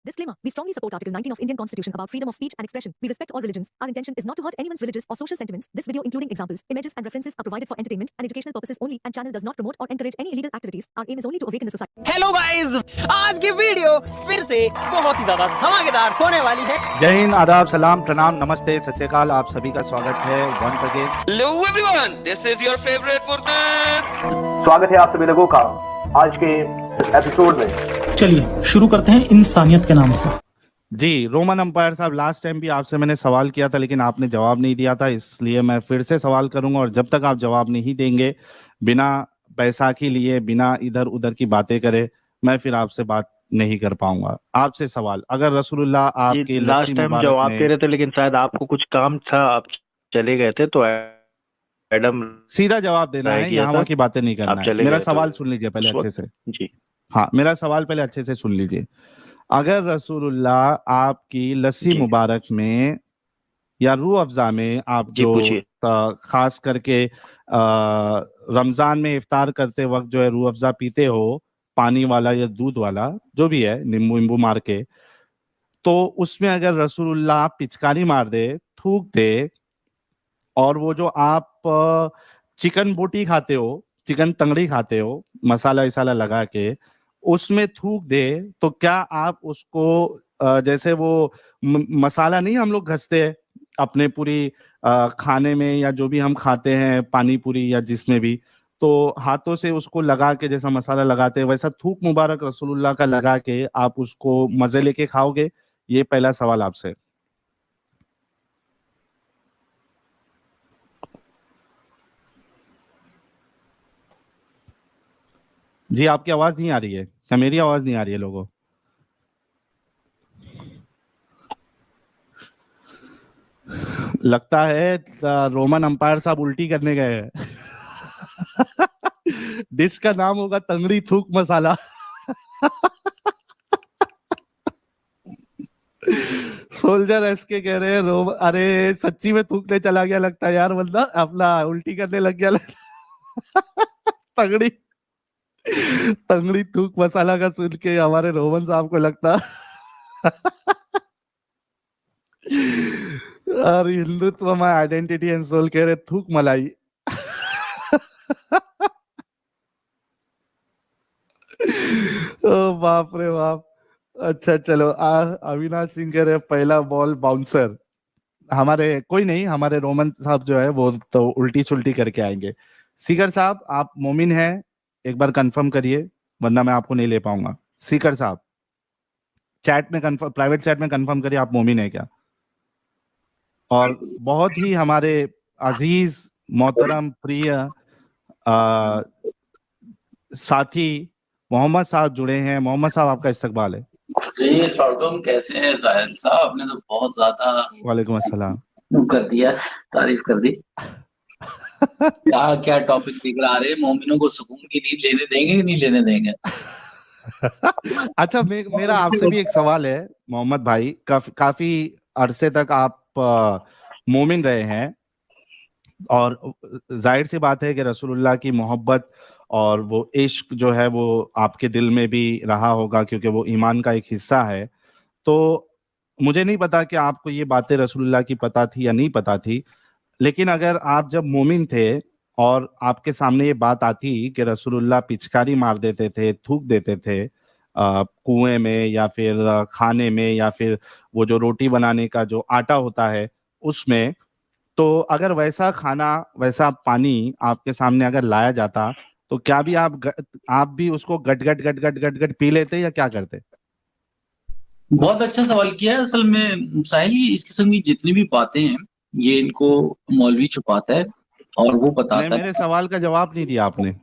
Disclaimer. We strongly support Article 19 of Indian Constitution about freedom of speech and expression. We respect all religions. Our intention is not to hurt anyone's religious or social sentiments. This video, including examples, images, and references, are provided for entertainment and educational purposes only, and channel does not promote or encourage any illegal activities. Our aim is only to awaken the society. Hello guys, आज की video फिर से बहुत ही ज्यादा धमाकेदार होने वाली है। जय हिंद, आदाब, सलाम, प्रणाम, नमस्ते, सत श्री अकाल। आप सभी का स्वागत है once again. Hello everyone, this is your favorite Furqan। स्वागत है आप सभी लोगों का आज के एपिसोड में। चलिए शुरू करते हैं इंसानियत के नाम से। जी, रोमन अंपायर साहब, लास्ट टाइम भी आपसे मैंने सवाल किया था लेकिन आपने जवाब नहीं दिया था, इसलिए मैं फिर से सवाल करूंगा और जब तक आप जवाब नहीं देंगे, बिना पैसा के लिए, बिना इधर उधर की बातें करे, मैं फिर आपसे बात नहीं कर पाऊंगा। आपसे सवाल, अगर रसूलुल्लाह आपके लास्ट टाइम जवाब दे रहे थे लेकिन शायद आपको कुछ काम था, आप चले गए थे, तो एडम सीधा जवाब देना है, यहाँ की बातें नहीं करना है। मेरा सवाल सुन लीजिए पहले अच्छे से। जी हाँ, मेरा सवाल पहले अच्छे से सुन लीजिए। अगर रसूलुल्लाह आपकी लस्सी मुबारक में या रूह अफ़ज़ा में, आप जो खास करके रमजान में इफ्तार करते वक्त जो है रूह अफ़ज़ा पीते हो, पानी वाला या दूध वाला जो भी है, नींबू नींबू मार के, तो उसमें अगर रसूलुल्लाह पिचकारी मार दे, थूक दे, और वो जो आप चिकन बोटी खाते हो, चिकन तंगड़ी खाते हो, मसाला इसाला लगा के उसमें थूक दे, तो क्या आप उसको जैसे वो मसाला नहीं हम लोग घसते हैं अपने पूरी खाने में या जो भी हम खाते हैं, पानी पूरी या जिसमें भी, तो हाथों से उसको लगा के जैसा मसाला लगाते हैं वैसा थूक मुबारक रसूलुल्लाह का लगा के आप उसको मजे लेके खाओगे? ये पहला सवाल आपसे। जी, आपकी आवाज नहीं आ रही है क्या? मेरी आवाज नहीं आ रही है लोगों? लगता है रोमन अंपायर साहब उल्टी करने गए हैं। डिश का नाम होगा तंगड़ी थूक मसाला। सोल्जर एसके कह रहे हैं अरे सच्ची में थूकने चला गया लगता है यार बंदा, अपना उल्टी करने लग गया। तंगड़ी थूक मसाला का सुन के हमारे रोमन साहब को लगता और Hindutva my identity and soul कह रहे थूक मलाई। ओ बाप रे बाप। अच्छा चलो, अविनाश सिंह कह रहे पहला बॉल बाउंसर। हमारे कोई नहीं, हमारे रोमन साहब जो है वो तो उल्टी सुल्टी करके आएंगे। सीकर साहब, आप मोमिन हैं? एक बार कंफर्म करिए वरना मैं आपको नहीं ले पाऊंगा। सीकर साहब, चैट में कंफर्म, प्राइवेट चैट में कंफर्म करिए आप मोमिन है क्या। और बहुत ही हमारे अजीज मोहतरम प्रिय साथी मोहम्मद साहब जुड़े हैं। मोहम्मद साहब, आपका इस्तकबाल है। जी स्वागतम, कैसे हैं साहिल साहब? आपने तो बहुत ज्यादा वालेकुम अस्सलाम कर दिया, तारीफ कर दी। क्या क्या टॉपिक निकला रहे, मोमिनों को सुकून की नींद लेने देंगे कि नहीं लेने देंगे? अच्छा, मेरा आपसे भी एक सवाल है मोहम्मद भाई। काफी अरसे तक आप मोमिन रहे हैं और जाहिर सी बात है कि रसूलुल्लाह की मोहब्बत और वो इश्क जो है वो आपके दिल में भी रहा होगा क्योंकि वो ईमान का एक हिस्सा है। तो मुझे नहीं पता कि आपको ये बातें रसूलुल्लाह की पता थी या नहीं पता थी, लेकिन अगर आप जब मोमिन थे और आपके सामने ये बात आती कि रसूलुल्लाह पिचकारी मार देते थे, थूक देते थे कुएं में या फिर खाने में या फिर वो जो रोटी बनाने का जो आटा होता है उसमें, तो अगर वैसा खाना वैसा पानी आपके सामने अगर लाया जाता तो क्या भी आप भी उसको गट गट गट गट गट गट पी लेते या क्या करते? बहुत अच्छा सवाल किया है। असल में साहिल, इस किस्म की जितनी भी बातें हैं ये इनको मौलवी छुपाता है और वो बताता है। मेरे सवाल का जवाब नहीं दिया आपने।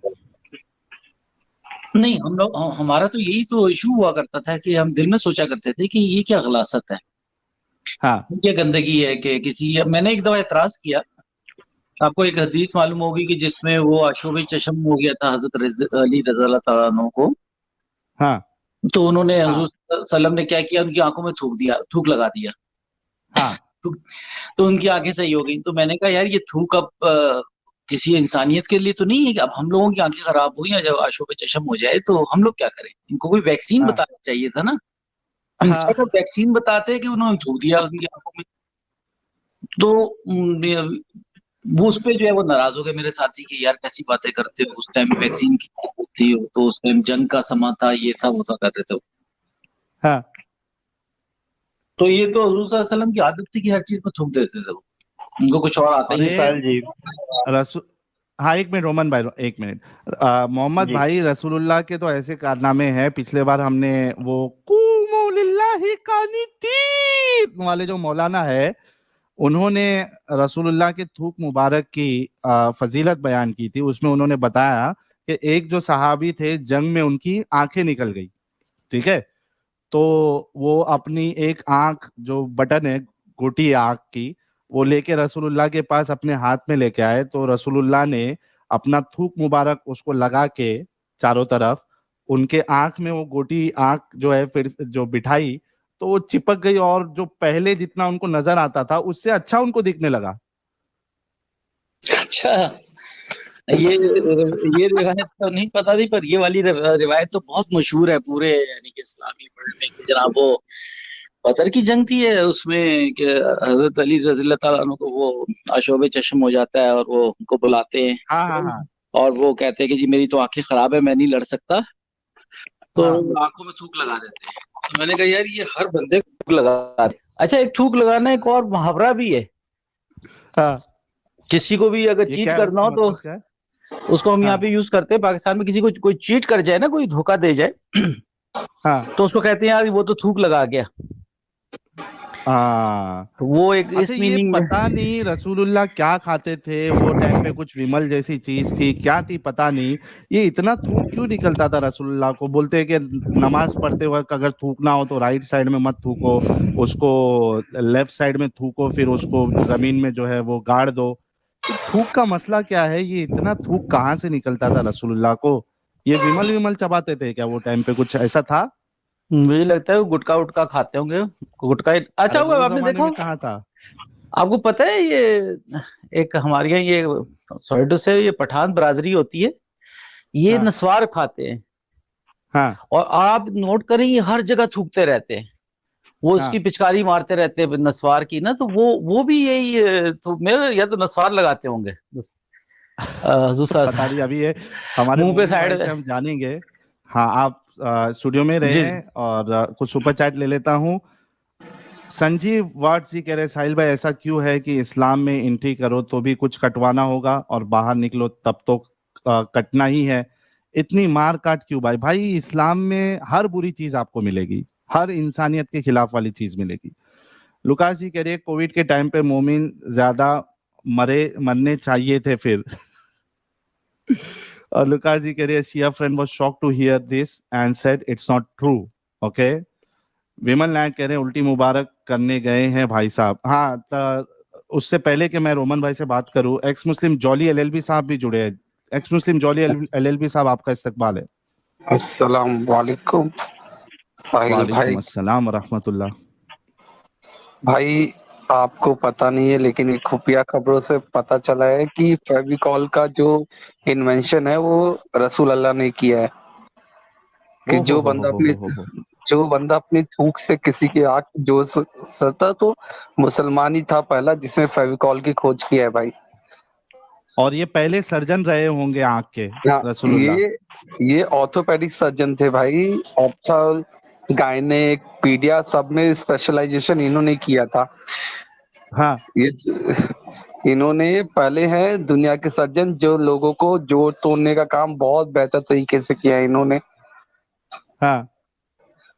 नहीं, हम लोग, हमारा तो यही तो इशू हुआ करता था कि हम दिल में सोचा करते थे कि ये क्या गलासत है, हाँ, क्या गंदगी है कि किसी। मैंने एक दफा एतराज किया, आपको एक हदीस मालूम होगी कि जिसमें वो आशूब चशम हो गया था हजरत अली रज़ी अल्लाह तआला अन्हु को। हाँ, तो उन्होंने हुजूर सल्लम ने क्या किया, उनकी आंखों में थूक लगा दिया। हाँ, तो उनकी आंखें सही हो गई। तो मैंने कहा यार ये थूक अब किसी इंसानियत के लिए तो नहीं है कि अब हम लोगों की आंखें खराब हो गई या जब आशूब चशम हो जाए तो हम लोग क्या करें? इनको कोई वैक्सीन बताना चाहिए था ना। इंस्टेड ऑफ वैक्सीन बताते हैं कि उन्होंने थूक दिया उनकी आंखों में। तो वो उस पे जो है वो नाराज हो गए मेरे साथी कि यार कैसी बातें करते हो, उस टाइम वैक्सीन की जरूरत थी, तो उस टाइम जंग का समा था, ये था वो था कर रहे थे। हाँ तो ये तो हुजूर सल्लल्लाहु अलैहि वसल्लम की आदत थी कि हर चीज को थूक देते थे वो, उनको कुछ और आता ही नहीं। अरे जी रसू हाँ एक मिनट रोमन भाई, एक मिनट। मोहम्मद जी भाई, रसूलुल्लाह के तो ऐसे कारनामे हैं। पिछले बार हमने वो कुमू लिल्लाहि कानितीन वाले जो मौलाना है, उन्होंने रसूलुल्लाह के थूक मुबारक की फजीलत बयान की थी। उसमें उन्होंने बताया कि एक जो सहाबी थे, जंग में उनकी आंखें निकल गई, ठीक है। तो वो अपनी एक आंख जो बटन है गोटी आंख की, वो लेके रसूलुल्लाह के पास अपने हाथ में लेके आए। तो रसूलुल्लाह ने अपना थूक मुबारक उसको लगा के चारों तरफ, उनके आंख में वो गोटी आंख जो है फिर जो बिठाई, तो वो चिपक गई और जो पहले जितना उनको नजर आता था उससे अच्छा उनको दिखने लगा। अच्छा, ये रिवायत तो नहीं पता थी, पर ये वाली रिवायत तो बहुत मशहूर है पूरे यानी कि इस्लामी वर्ल्ड में कि जनाब वो बदर की जंग थी है, उसमें कि हजरत अली रज़ी अल्लाह ताला अन्हु को वो आशोब चश्म हो जाता है और वो उनको बुलाते हैं हाँ हाँ हाँ और वो कहते हैं कि जी मेरी तो आंखें खराब है, मैं नहीं लड़ सकता, तो हाँ आंखों में थूक लगा देते हैं। तो मैंने कहा यार ये हर बंदे को थूक लगा दे। अच्छा, एक थूक लगाना एक और मुहावरा भी है, हाँ। किसी को भी अगर ये चीट क्या है, करना उसका हो तो मतलब क्या है? उसको हम यहाँ हाँ पे यूज करते हैं। पाकिस्तान में किसी को कोई चीट कर जाए ना, कोई धोखा दे जाए, हाँ तो उसको कहते हैं यार वो तो थूक लगा गया। हाँ। तो वो एक अच्छा, इस ये मीनिंग में। पता नहीं रसूलुल्लाह क्या खाते थे वो टाइम पे, कुछ विमल जैसी चीज थी, क्या थी पता नहीं। ये इतना थूक क्यों निकलता था रसूलुल्लाह को? बोलते हैं कि नमाज पढ़ते वक्त अगर थूकना हो तो राइट साइड में मत थूको, उसको लेफ्ट साइड में थूको, फिर उसको जमीन में जो है वो गाड़ दो। ये थूक का मसला क्या है? ये इतना थूक कहाँ से निकलता था रसूलुल्लाह को? ये विमल विमल चबाते थे क्या वो टाइम पे? कुछ ऐसा था? मुझे लगता है वो गुटखा उटका खाते होंगे, गुटखा अच्छा अरे हुआ वो आपने जमाने देखा। में कहाँ था। आपको पता है ये एक हमारे यहाँ ये सॉरी टू से ये पठान बरादरी होती है, ये हाँ नस्वार खाते हैं। हाँ और आप नोट करें ये हर जगह थूकते रहते हैं, वो उसकी हाँ। पिचकारी मारते रहते हैं नस्वार की ना, तो वो भी यही तो मेरे या तो नस्वार लगाते होंगे हुजूर पता साहब नहीं, अभी ये हमारे मुंह पे मोमिन साइड। भाई से हम जानेंगे। हाँ आप स्टूडियो में रहे जी हैं और कुछ सुपर चैट ले लेता हूँ। संजीव वाट जी कह रहे, साहिल भाई ऐसा क्यों है कि इस्लाम में एंट्री करो तो भी कुछ कटवाना होगा और बाहर निकलो तब तो कटना ही है? इतनी मार काट क्यों भाई? भाई इस्लाम में हर बुरी चीज आपको मिलेगी, हर इंसानियत के खिलाफ वाली चीज मिलेगी। लुकास जी कह रहे कोविड के टाइम पे मोमिन ज्यादा मरने चाहिए थे फिर। और लुकास जी कह रहे Shia friend was shocked to hear this and said it's not true. Okay. Vimal Nayak कह रहे हैं उल्टी मुबारक करने गए हैं भाई साहब। हाँ, उससे पहले कि मैं रोमन भाई से बात करूं, एक्स मुस्लिम जॉली एलएलबी साहब भी जुड़े हैं। एक्स मुस्लिम जॉली एलएलबी साहब, आपका इस्तकबाल है। अस्सलाम वालेकुम साहिल भाई। वालेकुम अस्सलाम रहमतुल्लाह। भाई आपको पता नहीं है लेकिन एक खुफिया खबरों से पता चला है कि फेविकॉल का जो इन्वेंशन है वो रसूल अल्लाह ने किया है। कि ओ जो हो बंदा हो अपने हो हो। जो बंदा अपनी थूक से किसी की आंख जो सता तो मुसलमान ही था पहला जिसने फेविकॉल की खोज किया है भाई। और ये पहले सर्जन रहे होंगे आंख के हाँ, रसूलुल्लाह। ये ऑर्थोपेडिक सर्जन थे भाई। ऑप्थल गायनेक पीडिया सब में स्पेशलाइजेशन इन्होंने किया था। हाँ ये इन्होंने पहले हैं दुनिया के सर्जन जो लोगों को जोड़ तोड़ने का काम बहुत बेहतर तरीके से किया है इन्होंने। हाँ।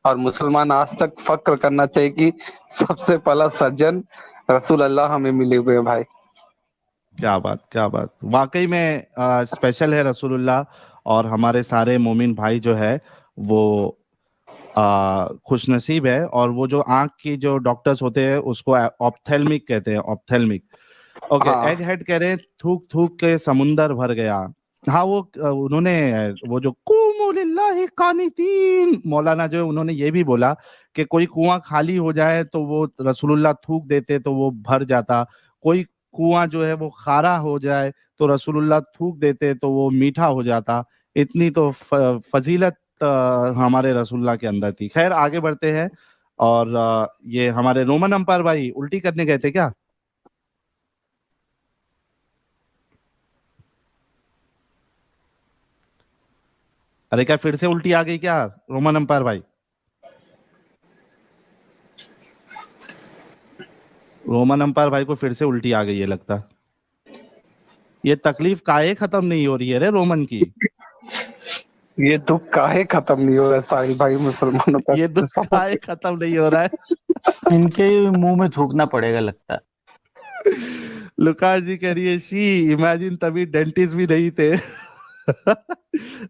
और मुसलमान आज तक फक्र करना चाहिए कि सबसे पहला सर्जन रसूल अल्लाह हमें मिले हुए हैं भाई। क्या बात, क्या बात, वाकई में स्पेशल है रसूलुल्लाह। और हमारे सारे मोमिन भाई जो है वो खुश नसीब है। और वो जो आंख की जो डॉक्टर्स होते हैं उसको ऑप्थेल्मिक कहते हैं, ऑप्थेल्मिक। ओके। हाँ एग हेड कह रहे हैं थूक थूक के समुंदर भर गया। हाँ वो उन्होंने वो जो कुमू लिल्लाहि कानितीन मौलाना जो है, उन्होंने ये भी बोला कि कोई कुआं खाली हो जाए तो वो रसूलुल्लाह थूक देते तो वो भर जाता। कोई कुआं जो है वो खारा हो जाए तो रसूलुल्लाह थूक देते तो वो मीठा हो जाता। इतनी तो फजीलत हमारे रसूलुल्लाह के अंदर थी। खैर आगे बढ़ते हैं। और ये हमारे रोमन अंपायर भाई उल्टी करने गए थे क्या? अरे क्या फिर से उल्टी आ गई क्या रोमन अंपायर भाई? रोमन अंपायर भाई को फिर से उल्टी आ गई है लगता। ये तकलीफ काहे खत्म नहीं हो रही है रे रोमन की? ये दुख काहे खत्म नहीं हो रहा है साहिल भाई मुसलमानों का? ये दुख काहे खत्म नहीं हो रहा है? इनके मुंह में थूकना पड़ेगा लगता है। लुकास जी कह रही है शी इमेजिन तभी डेंटिस्ट भी नहीं थे।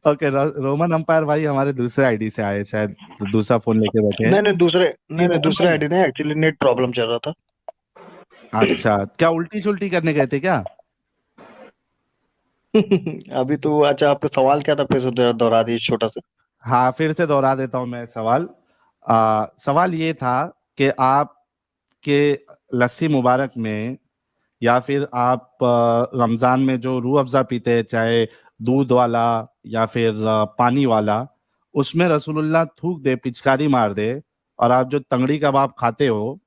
ओके रोमन अंपायर भाई हमारे दूसरे आईडी से आए, शायद दूसरा फोन लेके बैठे हैं। नहीं दूसरे आईडी नहीं, एक्चुअली नेट प्रॉब्लम चल रहा था। अच्छा, क्या उल्टी सुल्टी करने गए थे क्या? अभी तो अच्छा, आपका सवाल क्या था, फिर से दोहरा दीजिए छोटा सा। हाँ फिर से दोहरा देता हूँ मैं सवाल। सवाल ये था कि आप के लस्सी मुबारक में या फिर आप रमजान में जो रूह अफ़ज़ा पीते हैं, चाहे दूध वाला या फिर पानी वाला, उसमें रसूलुल्लाह थूक दे, पिचकारी मार दे, और आप जो तंगड़ी कबाब खाते हो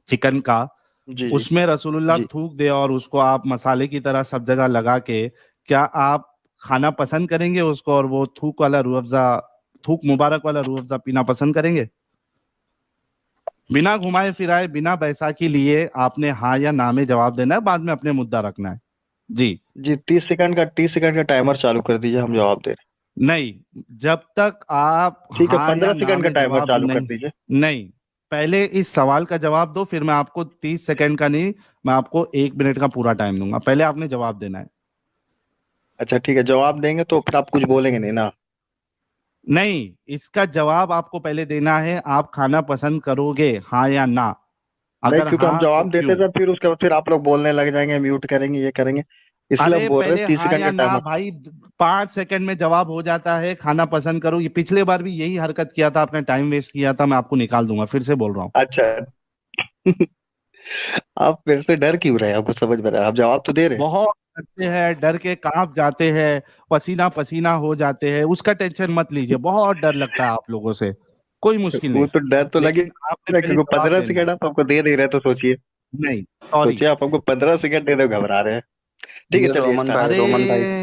चिकन का, जी उसमें रसूलुल्लाह जी। थूक दे और उसको आप मसाले की तरह सब जगह लगा के, क्या आप खाना पसंद करेंगे उसको, और वो थूक वाला रूह अफ़ज़ा, थूक मुबारक वाला रूह अफ़ज़ा पीना पसंद करेंगे? बिना घुमाए फिराए, बिना बैसाखी लिए आपने हाँ या ना में जवाब देना है, बाद में अपने मुद्दा रखना है। जी 30 सेकंड का टाइमर चालू कर दीजिए, हम जवाब दे रहे नहीं, जब तक आप हैं। ठीक है, हाँ या 15 ना सेकंड का में टाइमर जवाब चालू कर नहीं, दीजिए। नहीं, पहले इस सवाल का जवाब दो, फिर मैं आपको 30 सेकंड का नहीं, मैं आपको 1 मिनट का पूरा टाइम दूंगा। पहले आपने जवाब देना है। अच्छा ठीक है, जवाब देंगे तो फिर आप कुछ बोलेंगे नहीं ना? नहीं, इसका जवाब आपको पहले देना है, आप खाना पसंद करोगे हाँ या ना? नहीं, अगर क्योंकि हम हाँ जवाब तो देते क्यों? थे, फिर उसके बाद फिर आप लोग बोलने लग जाएंगे, म्यूट करेंगे, ये करेंगे, इसलिए अरे हम बोल रहे पहले हैं 30 हाँ सेकंड या का ना टाइमर। भाई, 5 सेकंड में जवाब हो जाता है। खाना पसंद करो, ये पिछले बार भी यही हरकत किया था आपने, टाइम वेस्ट किया था, मैं आपको निकाल दूंगा, फिर से बोल रहा हूँ। अच्छा। आप फिर से डर क्यों रहे हैं? आपको समझ में रहा है, आप जवाब तो दे रहे हैं। बहुत डरते हैं, डर के कांप जाते हैं, पसीना पसीना हो जाते हैं, उसका टेंशन मत लीजिए, बहुत डर लगता है आप लोगों से, कोई मुश्किल वो नहीं। तो डर तो लगे, लेकिन आपने पहले क्योंकि जवाब 15 देना सेकंड है। आप हमको दे नहीं रहे, तो सोचिए नहीं सॉरी, सोचिए आप हमको 15 सेकंड दे दो, घबरा रहे हैं। ठीक है, ये चलिए रोमन भाई, अरे रोमन भाई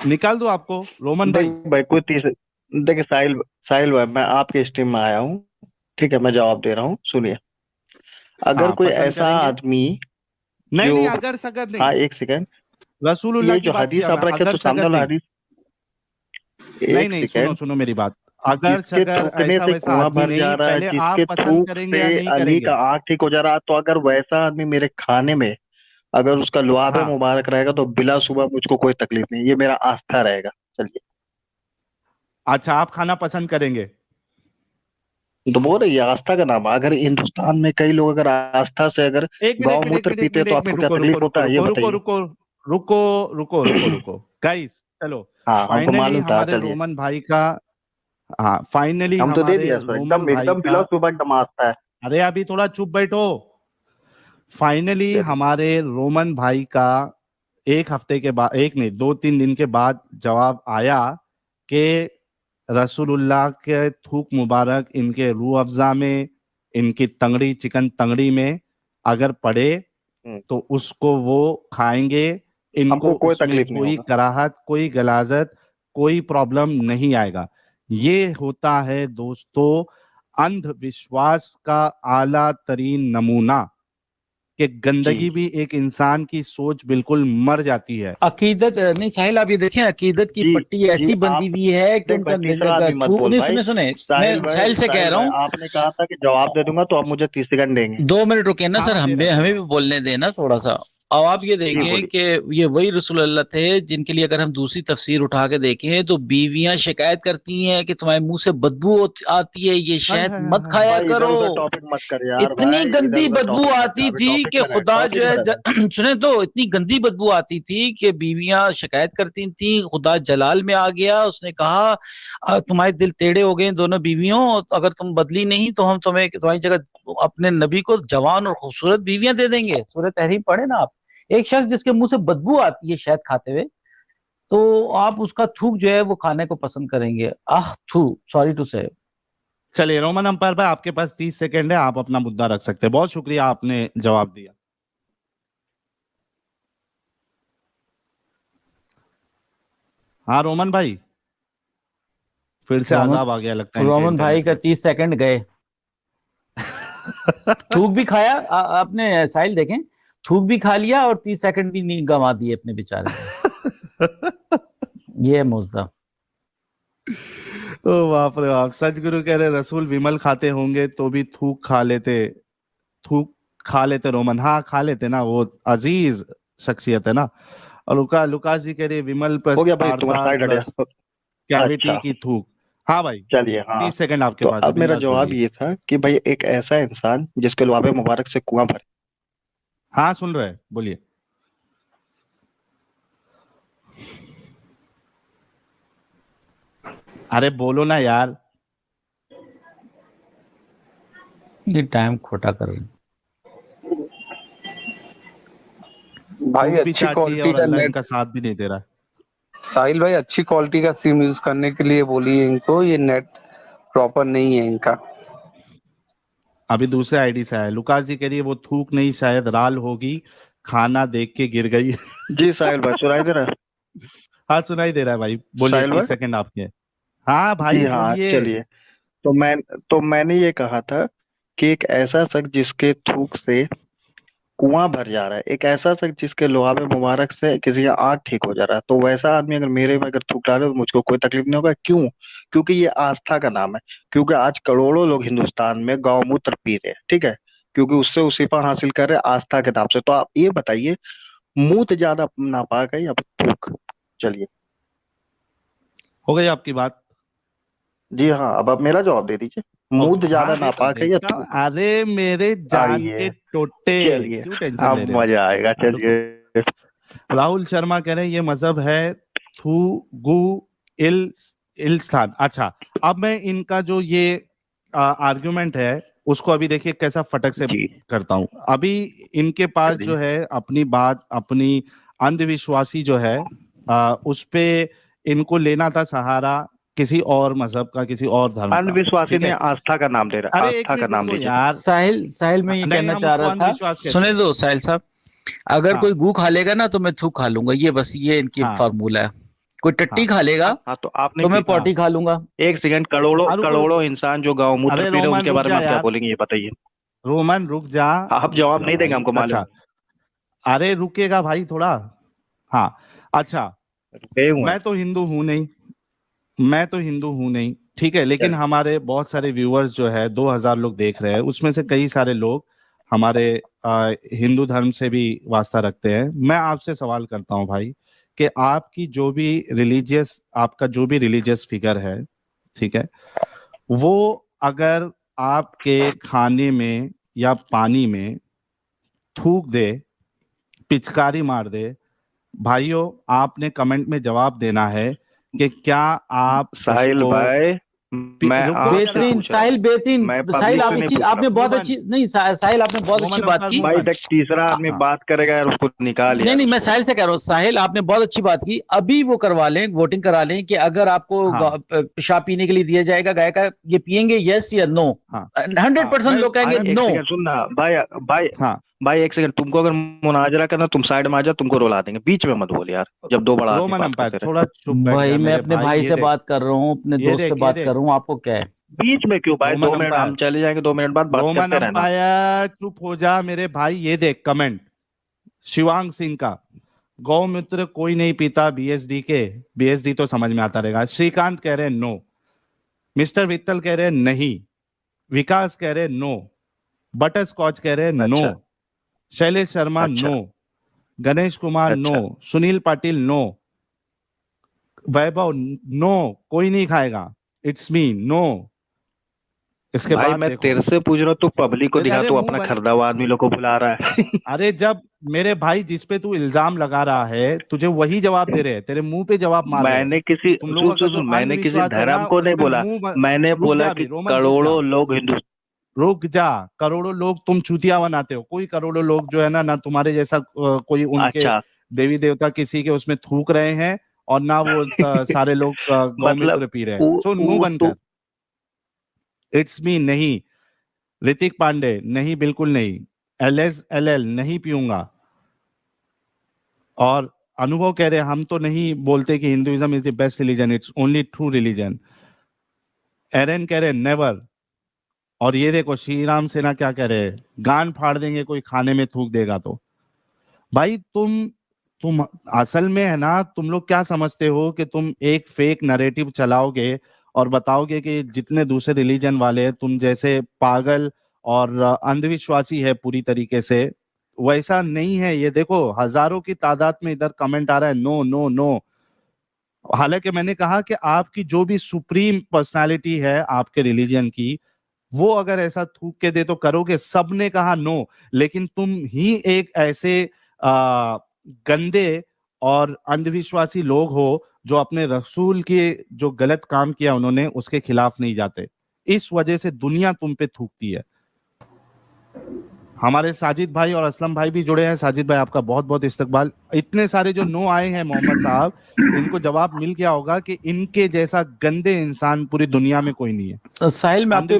निकाल दो आपको रोमन भाई। देख भाई, देखिए साहिल भाई, मैं आपके स्ट्रीम में आया हूँ, ठीक है, मैं जवाब दे रहा हूँ, सुनिए। अगर हाँ कोई पसंद ऐसा करेंगे, आदमी नहीं जो, नहीं, अगर सगर नहीं, हाँ एक सेकंड, रसूलुल्लाह ये की जो बात हदीस किया मैं, आप रखे अगर तो सामने सगर वाला नहीं, हदीस, नहीं एक नहीं, सुनो सेकंड, सुनो मेरी बात, अगर जिसके सगर थूकने ऐसा से वैसा कुआं आदमी भर जा नहीं, रहा है, पहले जिसके आप पसंद थूक करेंगे से या नहीं अन्नी करेंगे? का आँख ठीक हो जा रहा है, तो अगर वैसा आदमी मेरे खाने में, अगर उसका लुआब हाँ मुबारक रहेगा, तो बिला सुबह मुझको कोई तकलीफ नहीं, ये मेरा आस्था रहेगा। चलिए, अच्छा, आप खाना पसंद करेंगे? तो बोल रही है आस्था का नाम। अगर हिंदुस्तान में कई लोग अगर आस्था से अगर एक मिनट, एक मिनट, एक गौमूत्र मिनट, एक पीते हैं, मिनट, तो एक आपको मिनट, क्या रुको रुको तकलीफ रुको होता है, ये रुको रुको बताइए। रुको रुको रुको रुको रुको गाइस, चलो हाँ, हमको फाइनली मालूम था, हमारे चलिए। रोमन भाई का, हाँ फाइनली हम तो दे हमारे दिया सर, रोमन एकदम भाई एकदम का, बिला सुबह एकदम आस्था है। अरे अभी थोड़ा चुप बैठो। फाइनली चलिए। हमारे रोमन भाई का 1 हफ्ते के बाद, एक नहीं 2-3 दिन के बाद जवाब आया कि रसूलुल्लाह के थूक मुबारक इनके रूह अफ़ज़ा में, इनकी तंगड़ी, चिकन तंगड़ी में अगर पड़े तो उसको वो खाएंगे, इनको हमको कोई उसमें तकलीफ नहीं कोई होगा। कराहत, कोई गलाजत, कोई प्रॉब्लम नहीं आएगा। ये होता है दोस्तों अंधविश्वास का आला तरीन नमूना, कि गंदगी भी एक इंसान की सोच बिल्कुल मर जाती है। अकीदत नहीं साहिल, आप ये देखें, अकीदत की जी पट्टी जी, ऐसी बंधी आप हुई है कि देख भाई, तीसरा आदमी मत बोल नहीं, भाई। सुने सुने, साहिल मैं साहिल से कह रहा हूँ, आपने कहा था कि जवाब दे दूंगा, तो आप मुझे 30 सेकंड देंगे। 2 मिनट रुके ना हाँ, सर, दे रहा हमें भी हूँ। बोलने देना थोड़ा सा। अब आप ये जी देखें बोलिए। कि ये वही रसूलुल्लाह थे जिनके लिए अगर हम दूसरी तफसीर उठा के देखें तो बीवियां शिकायत करती हैं कि तुम्हारे मुंह से बदबू आती है, ये शहद मत खाया भाई इधर करो। उधर टॉपिक मत कर यार इतनी भाई, गंदी इधर उधर बदबू टॉपिक मत आती कर, अभी थी टॉपिक कि में रहे, खुदा टॉपिक जो में है रहे। सुने तो, इतनी गंदी बदबू आती थी कि बीवियां शिकायत करती थी, खुदा जलाल में आ गया, उसने कहा तुम्हारे दिल टेढ़े हो गए दोनों बीवियों, अगर तुम बदली नहीं तो हम तुम्हें तुम्हारी जगह अपने नबी को जवान और खूबसूरत बीवियां दे देंगे। सूरह तहरीम पढ़े ना आप। एक शख्स जिसके मुंह से बदबू आती है शहद खाते हुए, तो आप उसका थूक जो है वो खाने को पसंद करेंगे। आह थू, सॉरी टू से। चलिए रोमन अंपायर भाई, आपके पास 30 सेकंड है, आप अपना मुद्दा रख सकते हैं। बहुत शुक्रिया, आपने जवाब दिया। हाँ रोमन भाई, फिर से आजाब आ गया लगता है। रोमन भाई का 30 सेकंड गए। थूक भी खाया आपने, साहिल देखें, थूक भी खा लिया और 30 सेकंड भी नहीं गंवा दिए अपने बेचारे। ये मुद्दा। ओ बाप रे बाप, सच गुरु कह रहे रसूल विमल खाते होंगे तो भी थूक खा लेते रोमन। हाँ खा लेते ना, वो अजीज शख्सियत है ना। और लुकास जी कह रहे विमल हो गया भाई, तुम्हारा साइड हट गया। कैविटी अच्छा। की थूक। हाँ भाई चलिए, हाँ 30 सेकंड आपके तो पास। अब मेरा बिंदास जवाब बोलिए। ये था कि भाई एक ऐसा इंसान जिसके लुआबे मुबारक से कुआं भरे। हाँ सुन रहे हैं, बोलिए। अरे बोलो ना यार, ये टाइम खोटा कर रहे हैं। भाई थूक भी अच्छी चाटी है क्वालिटी और का अल्लाह नेट, इनका साथ भी नहीं दे रहा है। साहिल भाई अच्छी क्वालिटी का सिम यूज करने के लिए बोलिए इनको, ये नेट प्रॉपर नहीं है इनका। अभी दूसरे आईडी से आया, लुकास जी कह रही है वो थूक नहीं शायद राल होगी, खाना देख के गिर गई। जी साहिल भाई, सुनाई दे रहा है? हाँ सुनाई दे रहा है भाई, बोलिए। साहिल 30 भाई, सेकंड आपके। हाँ भाई जी हाँ बोलिए। चलिए। तो मैंने ये कहा था कि एक ऐसा शख्स जिसके थूक से कुआं भर जा रहा है, एक ऐसा शख्स जिसके लुआबे मुबारक से किसी का आंख ठीक हो जा रहा है, तो वैसा आदमी अगर मेरे में अगर थूक डाले तो मुझको कोई तकलीफ नहीं होगा। क्यों? क्योंकि ये आस्था का नाम है। क्योंकि आज करोड़ों लोग हिंदुस्तान में गौमूत्र पी रहे हैं, ठीक है, क्योंकि उससे उसीफा हासिल कर रहे हैं आस्था के नाम से। तो आप ये बताइए, मूत ज्यादा नापाक है या थूक? चलिए। हो गई आपकी बात। जी हाँ, अब आप मेरा जवाब दे दीजिए। मूत ज्यादा हाँ, नापाक है या देखता हूँ। थूक? अरे मेरे जान आइए, के टोटे, चलिए, क्यों टेंशन अब ले रहे हो? मजा आएगा। चलिए। राहुल शर्मा कह रहे हैं ये मजहब है थू गु इल इल्स्थान। अच्छा, अब मैं इनका जो ये आर्गुमेंट है उसको अभी देखिए कैसा फटक से जी करता हूं। अभी इनके पास चलिए। जो है अपनी बात, अपनी अंधविश्वासी जो है उस पे इनको लेना था सहारा किसी और मजहब का, किसी और धर्म का। अंधविश्वासी ठीक ने है? आस्था का नाम दे रहा है, अरे एक आस्था का मिनट नाम रुको दीजिए। यार। साहिल मैं ये नहीं, कहना हम चाह उसको रहा था, अंधविश्वास कहते सुने हैं। दो साहिल साहब, अगर हाँ कोई गू खा लेगा ना तो मैं थूक खा लूंगा, ये बस ये इनकी हाँ फार्मूला है। कोई टट्टी हाँ खा लेगा हाँ तो आपने तो मैं हाँ। पॉटी खा लूंगा। एक सेकंड, करोड़ों रुको रुको। करोड़ों इंसान जो गौमूत्र अरे पी रहे हैं रोमन उनके रुक बारे में जा आप क्या यार, बोलेंगे, ये बताइए। रोमन रुक जा। आप जवाब नहीं देंगे, भाई हमको मालूम अच्छा, अरे रुकेगा भाई थोड़ा। हाँ अच्छा, है। गए हुए हैं। मैं तो हिंदू हूं नहीं, ठीक है, लेकिन चलिए। हमारे बहुत सारे व्यूअर्स जो है 2000 लोग देख रहे हैं, उसमें से कई सारे लोग हमारे हिंदू धर्म से भी वास्ता रखते हैं। मैं आपसे सवाल करता हूं भाई कि आपका जो भी रिलीजियस फिगर है, ठीक है, वो अगर आपके खाने में या पानी में थूक दे, पिचकारी मार दे, भाइयों आपने कमेंट में जवाब देना है कि क्या आप साहिल उसको भाई, मैं रुको आपसे जरा। बेहतरीन पूछ रहा हूँ। साहिल, बेहतरीन मैं साहिल, पब्लिक आप से नहीं अच्छी, पूछ रहा आपने हूँ। बहुत रोमन अच्छी, नहीं साहिल आपने बहुत अच्छी रोमन बात अंपायर की। भाई रोमन, देख, तीसरा आदमी हाँ बात करेगा यार, उसको निकाल यार नहीं मैं उसको। साहिल से कह रहा हूँ, साहिल आपने बहुत अच्छी बात की। अभी वो करवा लें, वोटिंग करा लें कि अगर आपको हाँ पेशाब पीने के लिए दिया जाएगा गाय का, ये पियेंगे यस या नो? हाँ 100% मैं लोग कहेंगे भाई एक नो। सेकंड सुनना, भाई भाई हाँ भाई एक सेकंड, तुमको अगर मुनाजरा करना तुम साइड में आ जाओ, तुमको रुला देंगे। बीच में मत बोल यार, जब दो बड़ा आदमी रोमन बात अंपायर करते रहे। थोड़ा चुप बैठ भाई जा मैं मेरे अपने भाई। भाई ये से देख, बात कर रहा हूँ, अपने ये दोस्त से देख, ये बात देख, कर रहा हूँ, आपको क्या है? बीच में क्यों भाई? रोमन 2 मिनट हम अंपायर, चले जाएंगे, 2 मिनट बाद बात रोमन करते रहना। अंपायर चुप हो जा मेरे भाई। ये देख कमेंट शिवांग सिंह का, गौमूत्र कोई नहीं पीता बीएसडी तो समझ में आता रहेगा। श्रीकांत कह रहे हैं नो, मिस्टर वित्तल कह रहे हैं नहीं, विकास कह रहे हैं नो, बटर स्कॉच कह रहे हैं नो, अच्छा शैलेश शर्मा अच्छा नो, गणेश कुमार नो, अच्छा। सुनील पाटिल नो, वैभव नो, कोई नहीं खाएगा, इट्स मी नो। इसके भाई बाद मैं देखो, तेरे से पूछ रहा हूँ, तू पब्लिक को अरे दिखा, अरे तू मुंह अपना बंद, खरीदा हुआ आदमी लोग को बुला रहा है। अरे जब मेरे भाई जिस पे तू इल्जाम लगा रहा है तुझे वही जवाब दे रहे हैं, तेरे मुंह पे जवाब मार रहे हैं। मैंने किसी तुम लोगों का जो मैंने किसी अंधविश्वास है धर्म ना को नहीं उसमें बोला। मुंह मैंने रुक बोला जा कि अभी रोमन, रुक जा, करोड़ों लोग रुक जा। करोड़ों लोग तुम चूतिया बनाते हो, कोई करोड़ों लोग जो है ना तुम्हारे जैसा कोई उनके अच्छा देवी देवता किसी के उसमें थूक रहे हैं, और ना वो सारे लोग मतलब गौमूत्र पी रहे हैं। सुन, मुंह बंद कर। इट्स मी नहीं, ऋतिक पांडे नहीं, बिल्कुल नहीं, LSLL नहीं पीऊंगा। और अनुभव कह रहे हम तो नहीं बोलते कि Hinduism is the best religion, it's only true religion. Aaron कह रहे नेवर। और ये देखो श्री राम सेना क्या कह रहे हैं, गान फाड़ देंगे कोई खाने में थूक देगा तो। भाई तुम असल में है ना, तुम लोग क्या समझते हो कि तुम एक फेक नैरेटिव चलाओगे और बताओगे कि जितने दूसरे रिलीजन वाले हैं तुम जैसे पागल और अंधविश्वासी है पूरी तरीके से। वैसा नहीं है। ये देखो हजारों की तादाद में इधर कमेंट आ रहा है नो नो नो। हालांकि मैंने कहा कि आपकी जो भी सुप्रीम पर्सनालिटी है आपके रिलीजन की, वो अगर ऐसा थूक के दे तो करोगे। सबने कहा नो, लेकिन तुम ही एक ऐसे गंदे और अंधविश्वासी लोग हो जो अपने रसूल के जो गलत काम किया उन्होंने उसके खिलाफ नहीं जाते। इस वजह से दुनिया तुम पे थूकती है। हमारे साजिद भाई और असलम भाई भी जुड़े हैं। साजिद भाई आपका बहुत बहुत इस्तकबाल। इतने सारे जो नो आए हैं मोहम्मद साहब, इनको जवाब मिल गया होगा कि इनके जैसा गंदे इंसान पूरी दुनिया में कोई नहीं है। साहिल मैं आपको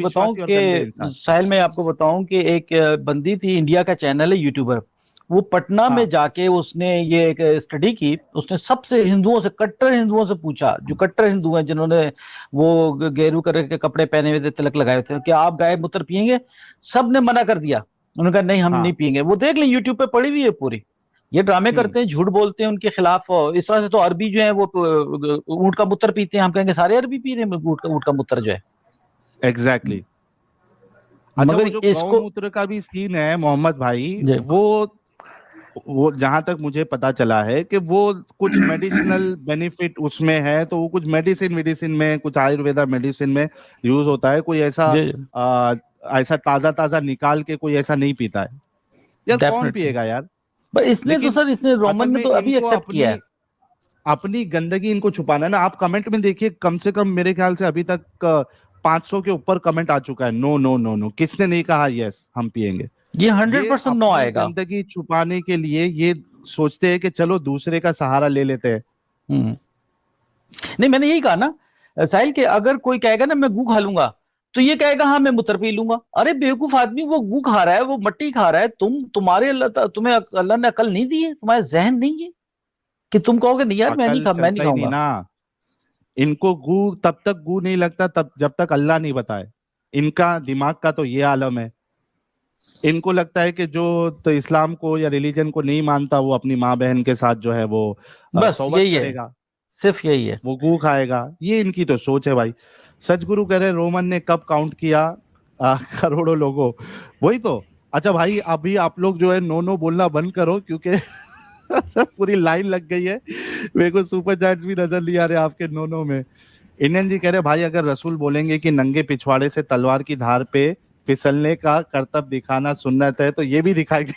बताऊं कि एक बंदी थी, इंडिया का चैनल है यूट्यूबर, वो पटना में जाके उसने ये एक स्टडी की। उसने सबसे हिंदुओं से, कट्टर हिंदुओं से पूछा, जो कट्टर हिंदू हैं जिन्होंने वो गेरू करके के कपड़े पहने हुए थे, तिलक लगाए थे, कि आप गाय मूत्र पिएंगे? सब ने मना कर दिया। उन्होंने कहा नहीं हम नहीं पिएंगे। वो देख लें यूट्यूब पे पड़ी हुई है पूरी। ये ड्रामे करते हैं, झूठ बोलते हैं उनके खिलाफ। इस तरह से तो अरबी जो है वो ऊंट का मूत्र पीते हैं। हम कहेंगे सारे अरबी पी रहे हैं ऊंट का मूत्र जो है। एग्जैक्टली। अच्छा वो जो गौमूत्र का भी सीन है मोहम्मद भाई, वो जहां तक मुझे पता चला है कि वो कुछ मेडिसिनल बेनिफिट उसमें है, तो वो कुछ मेडिसिन में, कुछ आयुर्वेदा मेडिसिन में यूज होता है। कोई ऐसा ऐसा ताजा निकाल के कोई ऐसा नहीं पीता है यार। कौन पिएगा यार? इसने तो सर, इसने रोमन ने तो अभी एक्सेप्ट किया है। अपनी गंदगी इनको छुपाना है ना। आप कमेंट में देखिए, कम से कम मेरे ख्याल से अभी तक 500 के ऊपर कमेंट आ चुका है नो नो नो नो। किसने नहीं कहा यस हम पिएंगे? ये 100% नो आएगा। गंदगी छुपाने के लिए ये सोचते हैं कि चलो दूसरे का सहारा ले लेते हैं। नहीं, मैंने यही कहा ना साहिल, के अगर कोई कहेगा ना मैं गू खा लूंगा, तो ये कहेगा हाँ मैं मूत्र पी लूंगा। अरे बेवकूफ आदमी, वो गू खा रहा है, वो मट्टी खा रहा है। तुम्हारे तुम्हें अल्लाह ने अकल नहीं दी है, तुम्हारे जहन नहीं है कि तुम कहोगे नहीं यार मैं नहीं खाऊंगा ना। इनको गू तब तक गू नहीं लगता तब जब तक अल्लाह नहीं बताए। इनका दिमाग का तो ये आलम है। इनको लगता है कि जो तो इस्लाम को या रिलीजन को नहीं मानता वो अपनी माँ बहन के साथ जो है वो बस यही है, सिर्फ यही है, वो गू खाएगा। ये इनकी तो सोच है भाई। सचगुरु कह रहे रोमन ने कब काउंट किया करोड़ों लोगों। वही तो। अच्छा भाई अभी आप लोग जो है नो नो बोलना बंद करो, क्योंकि पूरी लाइन लग गई है। मेरे को सुपर चैट्स भी नजर नहीं आ रहे आपके नो नो में। इंडियन जी कह रहे भाई अगर रसूल बोलेंगे कि नंगे पिछवाड़े से तलवार की धार पे फिसलने का करतब दिखाना सुन्नत है, तो ये भी दिखाएंगे।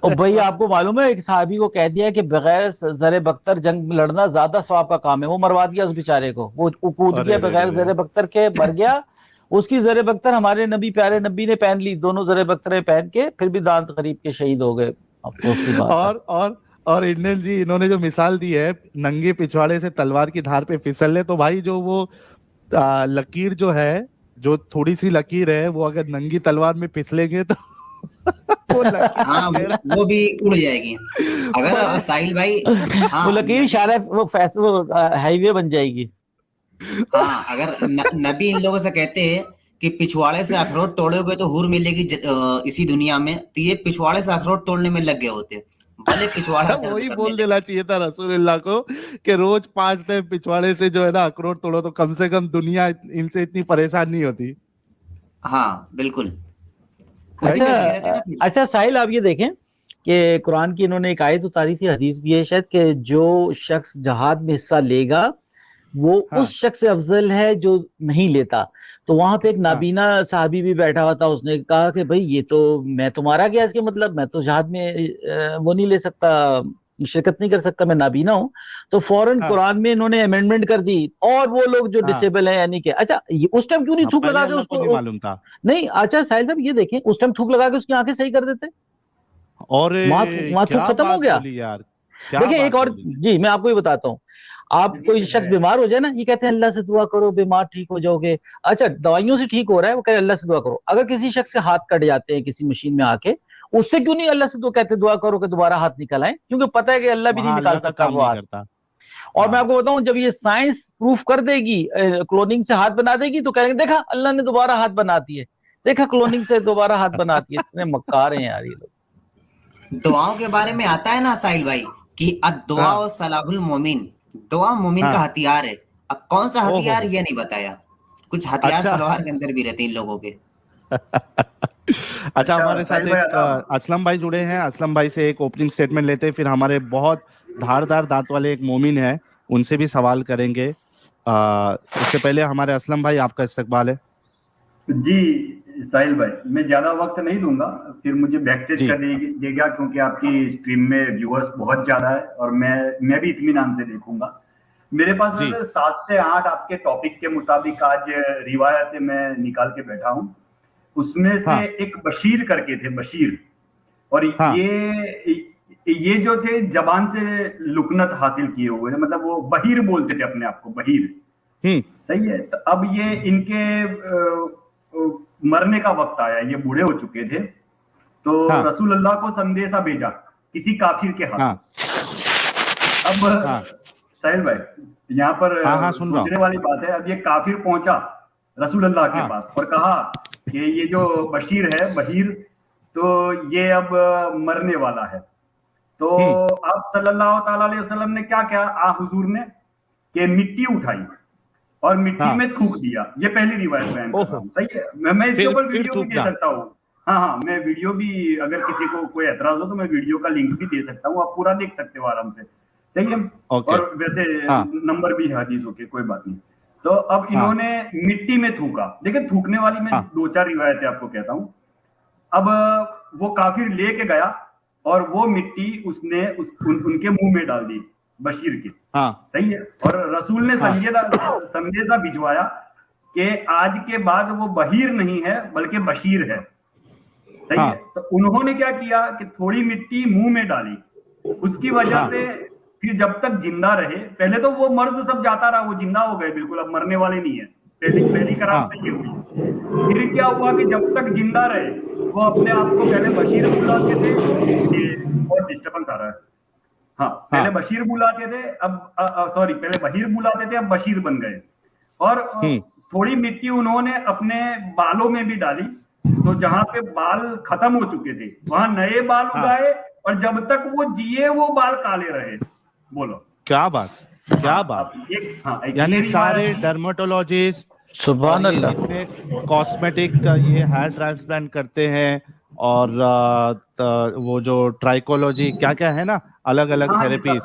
और भाई आपको मालूम है एक सहाबी को कह दिया कि बगैर ज़रे बख्तर जंग लड़ना ज्यादा सवाब का काम है। वो मरवा दिया उस बेचारे को। वो कूद गया बगैर ज़रे बख्तर के, मर गया। उसकी ज़रे बख्तर हमारे नबी, प्यारे नबी ने पहन ली। दोनों ज़रे बख्तरें पहन के फिर भी दांत करीब के शहीद हो गए। अफसोस की बात। और इंडियन जी इन्होंने जो मिसाल दी है नंगे पिछवाड़े से तलवार की धार पे फिसलने, तो भाई जो वो लकीर जो है, जो थोड़ी सी लकीर है, वो अगर नंगी तलवार में फिसलेंगे तो वो भी उड़ जाएगी। अगर साहिल भाई वो लकीर शायद वो हाईवे बन जाएगी। हाँ, अगर नबी इन लोगों से कहते हैं कि पिछवाड़े से अखरोट तोड़ोगे तो हूर मिलेगी इसी दुनिया में, तो ये पिछवाड़े से अखरोट तोड़ने में लग गए होते। भले पिछवाड़ा वही बोल देना चाहिए था रसूलुल्लाह को कि रोज 5 टाइम पिछवाड़े से जो है ना अखरोट तोड़ो, तो कम से कम दुनिया इनसे इतनी परेशान नहीं होती। हाँ बिल्कुल। अच्छा साहिल आप ये देखें कि कुरान की इन्होंने एक आयत उतारी थी, हदीस भी है शायद, कि जो शख्स जहाद में हिस्सा लेगा वो उस शख्स से अफजल है जो नहीं लेता। तो वहां पे एक नाबीना साहबी भी बैठा हुआ था। उसने कहा कि भाई ये तो मैं तुम्हारा क्या इसके मतलब, मैं तो जहाद में वो नहीं ले सकता, शिरकत नहीं कर सकता, मैं नाबीना हूँ। तो फौरन कुरान में इन्होंने अमेंडमेंट कर दी। और वो लोग जो डिसेबल है यानी कि, अच्छा उस टाइम क्यों नहीं थूक लगा के उसको मालूम था? नहीं अच्छा साहिल साहब ये देखें, उस टाइम थूक लगा के उसकी आंखें सही कर देते और वहां थूक खत्म हो गया। यार देखिए एक और जी मैं आपको ये बताता हूँ। आप कोई शख्स बीमार हो जाए ना, ये कहते हैं अल्लाह से दुआ करो बीमार ठीक हो जाओगे। अच्छा, दवाइयों से ठीक हो रहा है, वो कहते हैं अल्लाह से दुआ करो। अगर किसी शख्स के हाथ कट जाते हैं किसी मशीन में आके, उससे क्यों नहीं अल्लाह से तो कहते दुआ करो कि दोबारा हाथ निकल आए, क्योंकि पता है कि अल्लाह भी नहीं निकाल सकता वो हाथ। और मैं आपको बताऊं, जब ये साइंस प्रूफ कर देगी, क्लोनिंग से हाथ बना देगी, तो कहेंगे देखा अल्लाह ने दोबारा हाथ बना दिए, देखा क्लोनिंग से दोबारा हाथ बना दिए। इतने मक्कार हैं यार ये लोग। दुआओं के बारे में आता है ना साहिल भाई कि दुआ और सलाहुल मोमिन, दुआ मोमिन का हथियार है। अब कौन सा हथियार ये नहीं बताया, कुछ हथियार सलवार के अंदर भी रहते हैं इन लोगों के। अच्छा, हमारे साथ एक असलम भाई जुड़े हैं। असलम भाई से एक ओपनिंग स्टेटमेंट लेते हैं, फिर हमारे बहुत धारदार दांत वाले एक मोमिन है, उनसे भी सवाल करेंगे। उससे पहले हमारे असलम भाई, आपका इस्तकबाल है। जी साहिल भाई, मैं ज्यादा वक्त नहीं दूंगा, फिर मुझे बैकस्टेज कर देगा, क्योंकि आपकी स्ट्रीम में व्यूअर्स बहुत ज्यादा है और मैं भी इत्मीनान से देखूंगा। मेरे पास 7 से 8 आपके टॉपिक के मुताबिक आज रिवायतें मैं निकाल के बैठा हूँ। उसमें से एक बशीर करके थे, बशीर, और ये जो थे जबान से लुकनत हासिल किए हुए, मतलब वो बहीर बोलते थे अपने आप को, बहीर। सही है। तो अब ये इनके मरने का वक्त आया, ये बूढ़े हो चुके थे, तो रसूल अल्लाह को संदेशा भेजा किसी काफिर के हाथ। अब साहिल भाई, यहाँ पर सोचने वाली बात है, अब ये काफिर पहुंचा रसूल अल्लाह के पास और कहा कि ये जो बशीर है, बहीर, तो ये अब मरने वाला है। तो आप सल्लल्लाहु ताला अलैहि वसल्लम ने क्या किया, हुजूर ने कि मिट्टी उठाई और मिट्टी में थूक दिया। ये पहली रिवायत बयान कर रहा हूं। सही है, मैं इसके ऊपर वीडियो भी दे सकता हूँ। हाँ, मैं वीडियो भी, अगर किसी को कोई एतराज हो तो मैं वीडियो का लिंक भी दे सकता हूँ, आप पूरा देख सकते हो आराम से। सही है। और वैसे नंबर भी है हदीसों के, कोई बात नहीं। तो अब इन्होंने मिट्टी में थूका। देखिए, थूकने वाली मैं 2-4 रिवायतें आपको कहता हूँ। अब वो काफिर लेके गया और वो मिट्टी उसने उनके मुंह में डाल दी, बशीर के। सही है। और रसूल ने संदेशा भिजवाया कि आज के बाद वो बहीर नहीं है बल्कि बशीर है। सही है। तो उन्होंने क्या किया कि थोड़ी मिट्टी मुंह में डाली, उसकी वजह से फिर जब तक जिंदा रहे, पहले तो वो मर्ज सब जाता रहा, वो जिंदा हो गए बिल्कुल, अब मरने वाले नहीं है। पहली करार ये हुई। फिर क्या हुआ कि जब तक जिंदा रहे वो अपने आप को पहले बशीर बुलाते थे, और डिस्टर्बेंस आ रहा है। पहले बशीर बुलाते थे, अब सॉरी, पहले बहीर बुलाते थे, अब बशीर बन गए। और थोड़ी मिट्टी उन्होंने अपने बालों में भी डाली, तो जहां पे बाल खत्म हो चुके थे वहां नए बाल उगाए, और जब तक वो जिए वो बाल काले रहे। बोलो क्या बात, क्या बात। यानी सारे डर्मेटोलॉजिस्ट, सुभान अल्लाह, कॉस्मेटिक का ये हेयर ट्रांसप्लांट करते हैं, और वो जो ट्राइकोलॉजी क्या क्या है ना, अलग अलग थेरेपीज,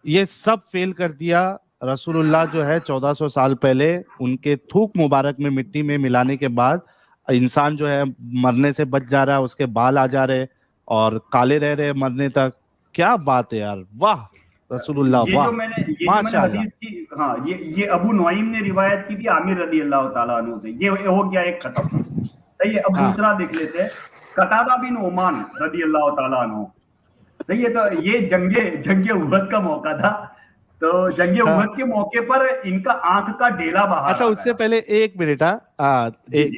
ये सब फेल कर दिया। रसूलुल्लाह जो है 1400 साल पहले उनके थूक मुबारक में मिट्टी में मिलाने के बाद इंसान जो है मरने से बच जा रहा है, उसके बाल आ जा रहे और काले रह रहे मरने तक। क्या बात है यार, वाह रसूलुल्लाह, वाह, माशाअल्लाह। ये अबू नुआइम ने रिवायत की थी आमिर रज़ी अल्लाह ताला अन्हु से। ये हो गया एक खत्म। सही है। अब दूसरा देख लेते हैं, कतादा बिन ओमान रज़ी अल्लाह ताला अन्हु। सही है। तो ये जंगे उहद का मौका था, तो जंगे उहद के मौके पर इनका आंख का डेला बहा। अच्छा, उससे पहले 1 मिनट,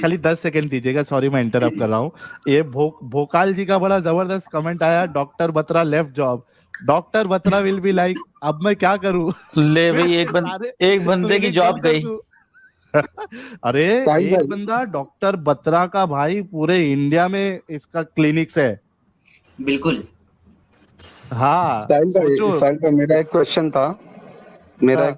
खाली 10 सेकंड दीजिएगा, सॉरी मैं इंटरप्ट कर रहा हूँ। ये भोकाल जी का बड़ा जबरदस्त कमेंट आया, doctor Batra left job, doctor Batra will be like, अब मैं क्या करूं। ले भाई, एक बंदे की जॉब गई। अरे एक बंदा डॉक्टर बत्रा का भाई पूरे इंडिया में इसका क्लिनिक्स है। बिल्कुल। हाँ साहिल भाई, मेरा एक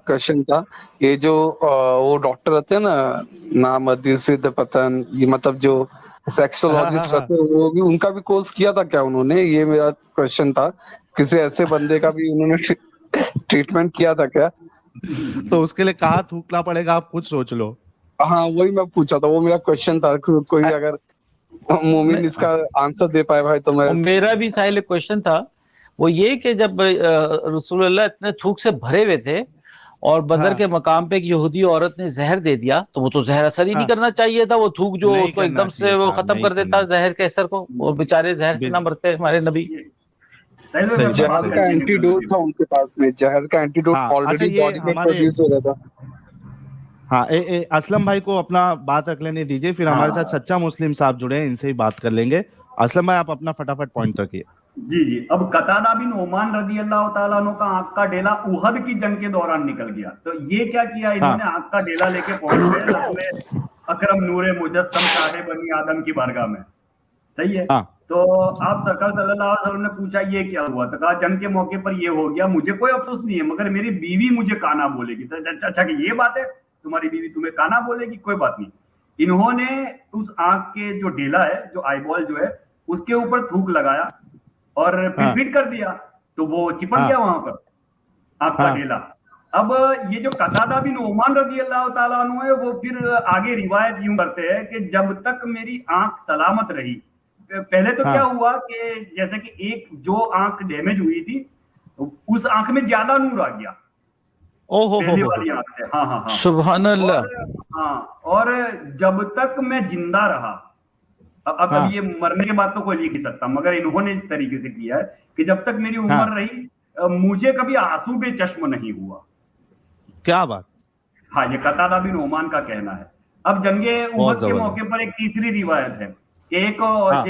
क्वेश्चन था, ये जो वो डॉक्टर रहते हैं ना, नाम अदीसिद पतन, ये मतलब जो सेक्सोलॉजिस्ट रहते हैं, वो भी, उनका भी कोर्स किया था क्या उन्होंने? ये मेरा क्वेश्चन था। किसी ऐसे बंदे का भी उन्होंने ट्रीटमेंट किया था क्या? तो उसके लिए कहाँ थूकना पड़ेगा, आप खुद सोच लो। हाँ, वही मैं पूछा था, वो मेरा क्वेश्चन था। कोई अगर मोमिन इसका आंसर दे पाए भाई तो मैं। मेरा भी साहिल क्वेश्चन था, वो ये कि जब रसूलुल्लाह इतने थूक से भरे हुए थे और बदर के मकाम पे एक यहूदी औरत ने जहर दे दिया, तो वो तो जहर असर ही नहीं करना चाहिए था, वो थूक जो उसको एकदम से वो खत्म कर देता जहर के असर को, और बेचारे जहर से ना मरते हमारे नबी। जहर का एंटीडोट था उनके पास में, जहर का एंटीडोट ऑलरेडी बॉडी में प्रोड्यूस हो रहा था। हाँ, असलम भाई को अपना बात रख लेने दीजिए, फिर हमारे साथ सच्चा मुस्लिम साहब जुड़े हैं, इनसे ही बात कर लेंगे। असलम भाई आप अपना फटाफट पॉइंट रखिए। जी। अब कतादा बिन ओमान रजी अल्लाह तआला अन्हु का आंख का डेला उहद की जंग के दौरान निकल गया। तो ये क्या किया इन्होंने, आंख का डेला लेके पहुंच गए रसूल अकरम नूरे मुजस्सम साहिब बनी आदम की बारगाह में। सही है। तो आप सरकार सल्लल्लाहु अलैहि वसल्लम ने पूछा ये क्या हुआ, तो कहा जंग के मौके पर ये हो गया, मुझे कोई अफसोस नहीं है, मगर मेरी बीवी मुझे काना बोलेगी। तो अच्छा कि ये बात है, तुम्हारी बीवी तुम्हें काना बोलेगी, कोई बात नहीं। इन्होंने उस आंख के जो डेला है, जो आईबॉल जो है, उसके ऊपर थूक लगाया और फिट कर दिया, तो वो चिपक गया वहां पर आंख का डेला। अब ये जो कतादा बिन ओमान रजी अल्लाह तआला अन्हु है, वो फिर आगे रिवायत यूं करते हैं कि जब तक मेरी आंख सलामत रही, पहले तो क्या हुआ कि जैसे कि एक जो आंख डैमेज हुई थी, उस आंख में ज्यादा नूर आ गया पहले वाली आंख से। हाँ। सुभान अल्लाह। और जब तक मैं जिंदा रहा, अब ये मरने के बाद तो कोई लिख नहीं सकता, मगर इन्होंने इस तरीके से किया है कि जब तक मेरी उम्र रही, मुझे कभी आंसू बेचश्म नहीं हुआ। क्या बात। हाँ, ये कतादा बिन ओमान का कहना है। अब जंगे उहद के मौके पर एक तीसरी रिवायत है। एक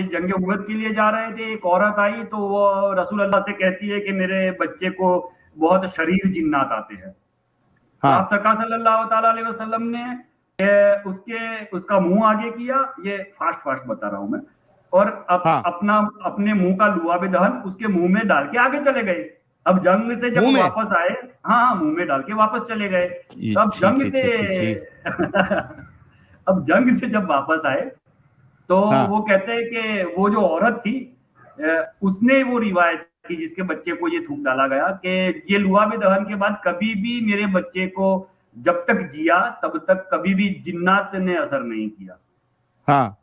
जंगे उहद के लिए जा रहे थे, एक औरत आई, तो वो रसूल अल्लाह से कहती है कि मेरे बच्चे को बहुत शरीर जिन्नात आते हैं। आप सरकार सल्लल्लाहु ताला अलैहि वसल्लम ने उसका मुंह आगे किया, ये फास्ट बता रहा हूं मैं, और अपने मुंह का लुआबे दहन उसके मुंह में डाल के आगे चले गए। अब जंग से जब वापस आए, मुंह में डाल के वापस चले गए। अब जंग से जब वापस आए, तो वो कहते हैं कि वो जो औरत थी, उसने वो रिवायत की जिसके बच्चे को ये थूक डाला गया, कि ये लुआबे दहन के बाद कभी भी मेरे बच्चे को जब तक जिया तब तक कभी भी जिन्नात ने असर नहीं किया। हाँ।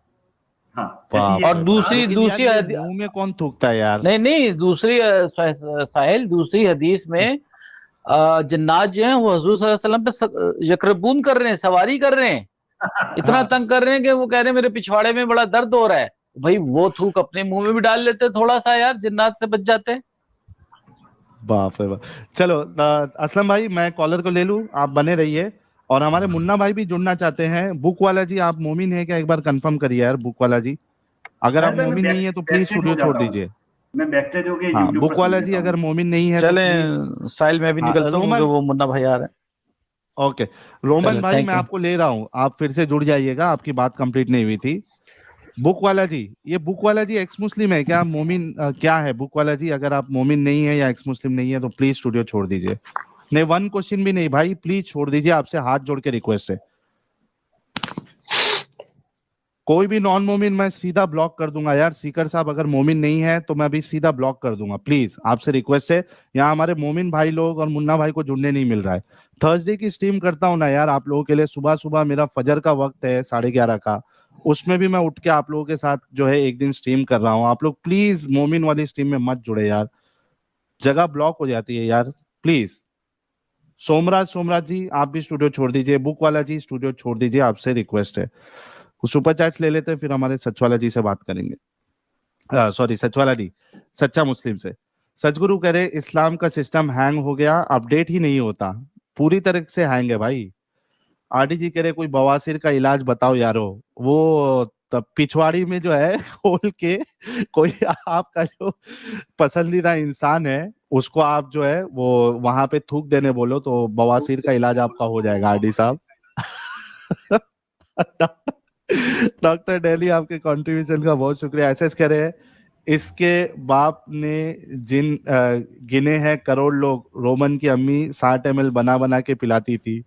और दूसरी मुंह में कौन थूकता है यार? नहीं, दूसरी साहिल, दूसरी हदीस में जिन्नात जो है वो हुजूर सल्लल्लाहु अलैहि वसल्लम पे यकरबून कर रहे हैं, सवारी कर रहे हैं, इतना तंग कर रहे हैं कि वो कह रहे हैं मेरे पिछवाड़े में बड़ा दर्द हो रहा है। भाई वो थूक अपने मुंह में भी डाल लेते थोड़ा सा यार, जिन्नात से बच जाते। बाप रे बाप। चलो असलम भाई, मैं कॉलर को ले लूं, आप बने रहिए। और हमारे मुन्ना भाई भी जुड़ना चाहते हैं। बुक वाला जी, आप मोमिन है क्या? एक बार कंफर्म करिए यार बुक वाला जी। अगर आप मोमिन नहीं है तो प्लीज स्टूडियो छोड़ दीजिए। मैं बैकस्टेज हो गया। हाँ, बुक वाला जी अगर मोमिन नहीं है चले साहिल, मैं भी निकलता हूं, वो मुन्ना भाई आ रहे हैं। ओके रोमन भाई, मैं आपको ले रहा हूँ, आप फिर से जुड़ जाइएगा, आपकी बात कंप्लीट नहीं हुई थी। बुक वाला जी, ये बुक वाला जी एक्स मुस्लिम है क्या? मोमिन क्या है बुक वाला जी? अगर आप मोमिन नहीं है या एक्स मुस्लिम नहीं है तो प्लीज स्टूडियो छोड़ दीजिए। नहीं, वन क्वेश्चन भी नहीं भाई, प्लीज छोड़ दीजिए, आपसे हाथ जोड़ के रिक्वेस्ट है। कोई भी नॉन मोमिन मैं सीधा ब्लॉक कर दूंगा यार। सीकर साहब अगर मोमिन नहीं है तो मैं भी सीधा ब्लॉक कर दूंगा, प्लीज आपसे रिक्वेस्ट है। यहाँ हमारे मोमिन भाई लोग और मुन्ना भाई को जुड़ने नहीं मिल रहा है। थर्सडे की स्ट्रीम करता हूँ ना यार आप लोगों के लिए, सुबह मेरा फजर का वक्त है 11:30 का, उसमें भी मैं उठ के आप लोगों के साथ जो है एक दिन स्ट्रीम कर रहा हूँ। आप लोग प्लीज मोमिन वाली स्ट्रीम में मत जुड़े यार, जगह ब्लॉक हो जाती है यार, प्लीज। सोमराज जी आप भी स्टूडियो छोड़ दीजिए, बुक वाला जी स्टूडियो छोड़ दीजिए, आपसे रिक्वेस्ट है। सुपर चैट्स ले लेते हैं, फिर हमारे सचवाला जी से बात करेंगे। सॉरी सचवाला जी, सच्चा मुस्लिम से। सचगुरु कह रहे इस्लाम का सिस्टम हैंग हो गया, अपडेट ही नहीं होता, पूरी तरह से हैंग है भाई। आरडी जी कह रहे कोई बवासीर का इलाज बताओ यारो। वो पिछवाड़ी में जो है खोल के कोई आपका जो पसंदीदा इंसान है उसको आप जो है वो वहां पे थूक देने बोलो तो बवासीर का इलाज आपका हो जाएगा आरडी साहब। डॉक्टर डेली आपके कंट्रीब्यूशन का बहुत शुक्रिया। एसएस कह रहे हैं इसके बाप ने जिन गिने हैं करोड़ लोग, रोमन की अम्मी 60 ml बना के पिलाती थी।